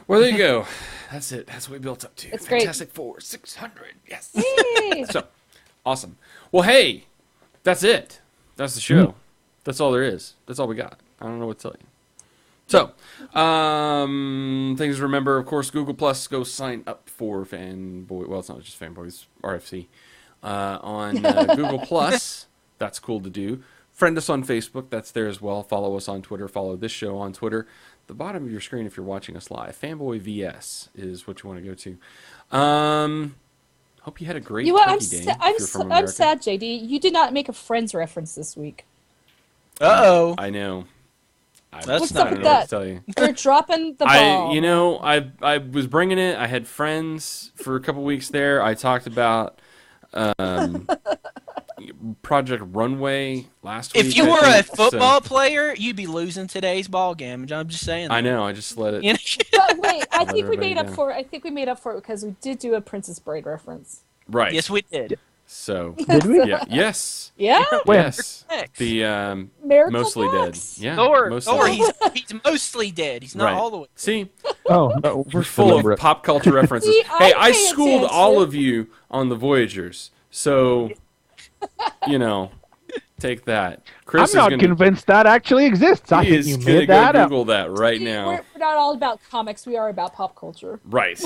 Well, there you go. That's it. That's what we built up to. It's great. Fantastic Four, 600. Yes. Yay! So, awesome. Well, hey, that's it. That's the show. That's all there is. That's all we got. I don't know what to tell you. So, things to remember, of course, Google Plus, go sign up for Fanboy. Well, it's not just Fanboys, RFC. On Google Plus, that's cool to do. Friend us on Facebook, that's there as well. Follow us on Twitter. Follow this show on Twitter. The bottom of your screen, if you're watching us live, Fanboy VS is what you want to go to. Hope you had a great You know what? turkey day. if you're from I'm America. sad, JD. You did not make a Friends reference this week. Uh-oh. I know. That's What's not up I with don't know what that? to tell you. You're dropping the ball. I was bringing it. I had friends for a couple weeks there. I talked about Project Runway last week. If you I were a think, football player, you'd be losing today's ball game. I'm just saying. I know. I just let it. You know? But wait, I Let think we everybody made up down. for. I think we made up for it because we did do a Princess Bride reference. Right. Yes, we did. So. Did we? Yeah. Yes. Yeah, Yes. Correct. The Miracle mostly Box. dead. Yeah. Thor, Mostly Thor, dead. he's mostly dead. He's not Right. all the way. See, Oh, no, we're full of pop culture references. See, Hey, I I pay schooled attention. all of you on the Voyagers, so Take that. Chris I'm not convinced that actually exists. I think you made that up. Google that right now. We're not all about comics. We are about pop culture. Right.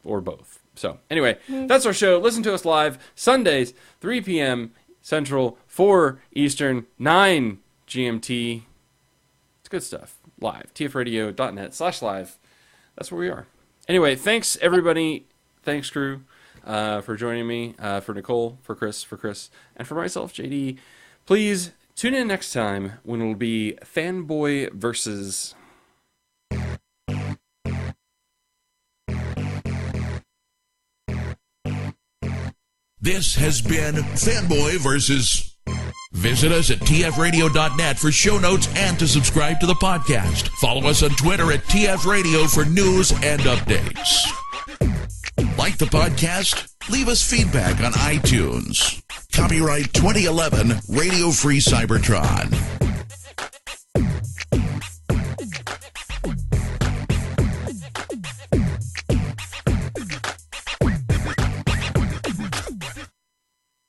Or both. So, anyway, that's our show. Listen to us live Sundays, 3 p.m. Central, 4 Eastern, 9 GMT. It's good stuff. Live. tfradio.net/live. That's where we are. Anyway, thanks, everybody. Thanks, crew, for joining me. For Nicole, for Chris, and for myself, JD. Please tune in next time when it'll be Fanboy Versus. This has been Fanboy Versus. Visit us at tfradio.net for show notes and to subscribe to the podcast. Follow us on Twitter at tfradio for news and updates. Like the podcast? Leave us feedback on iTunes. Copyright 2011 Radio Free Cybertron.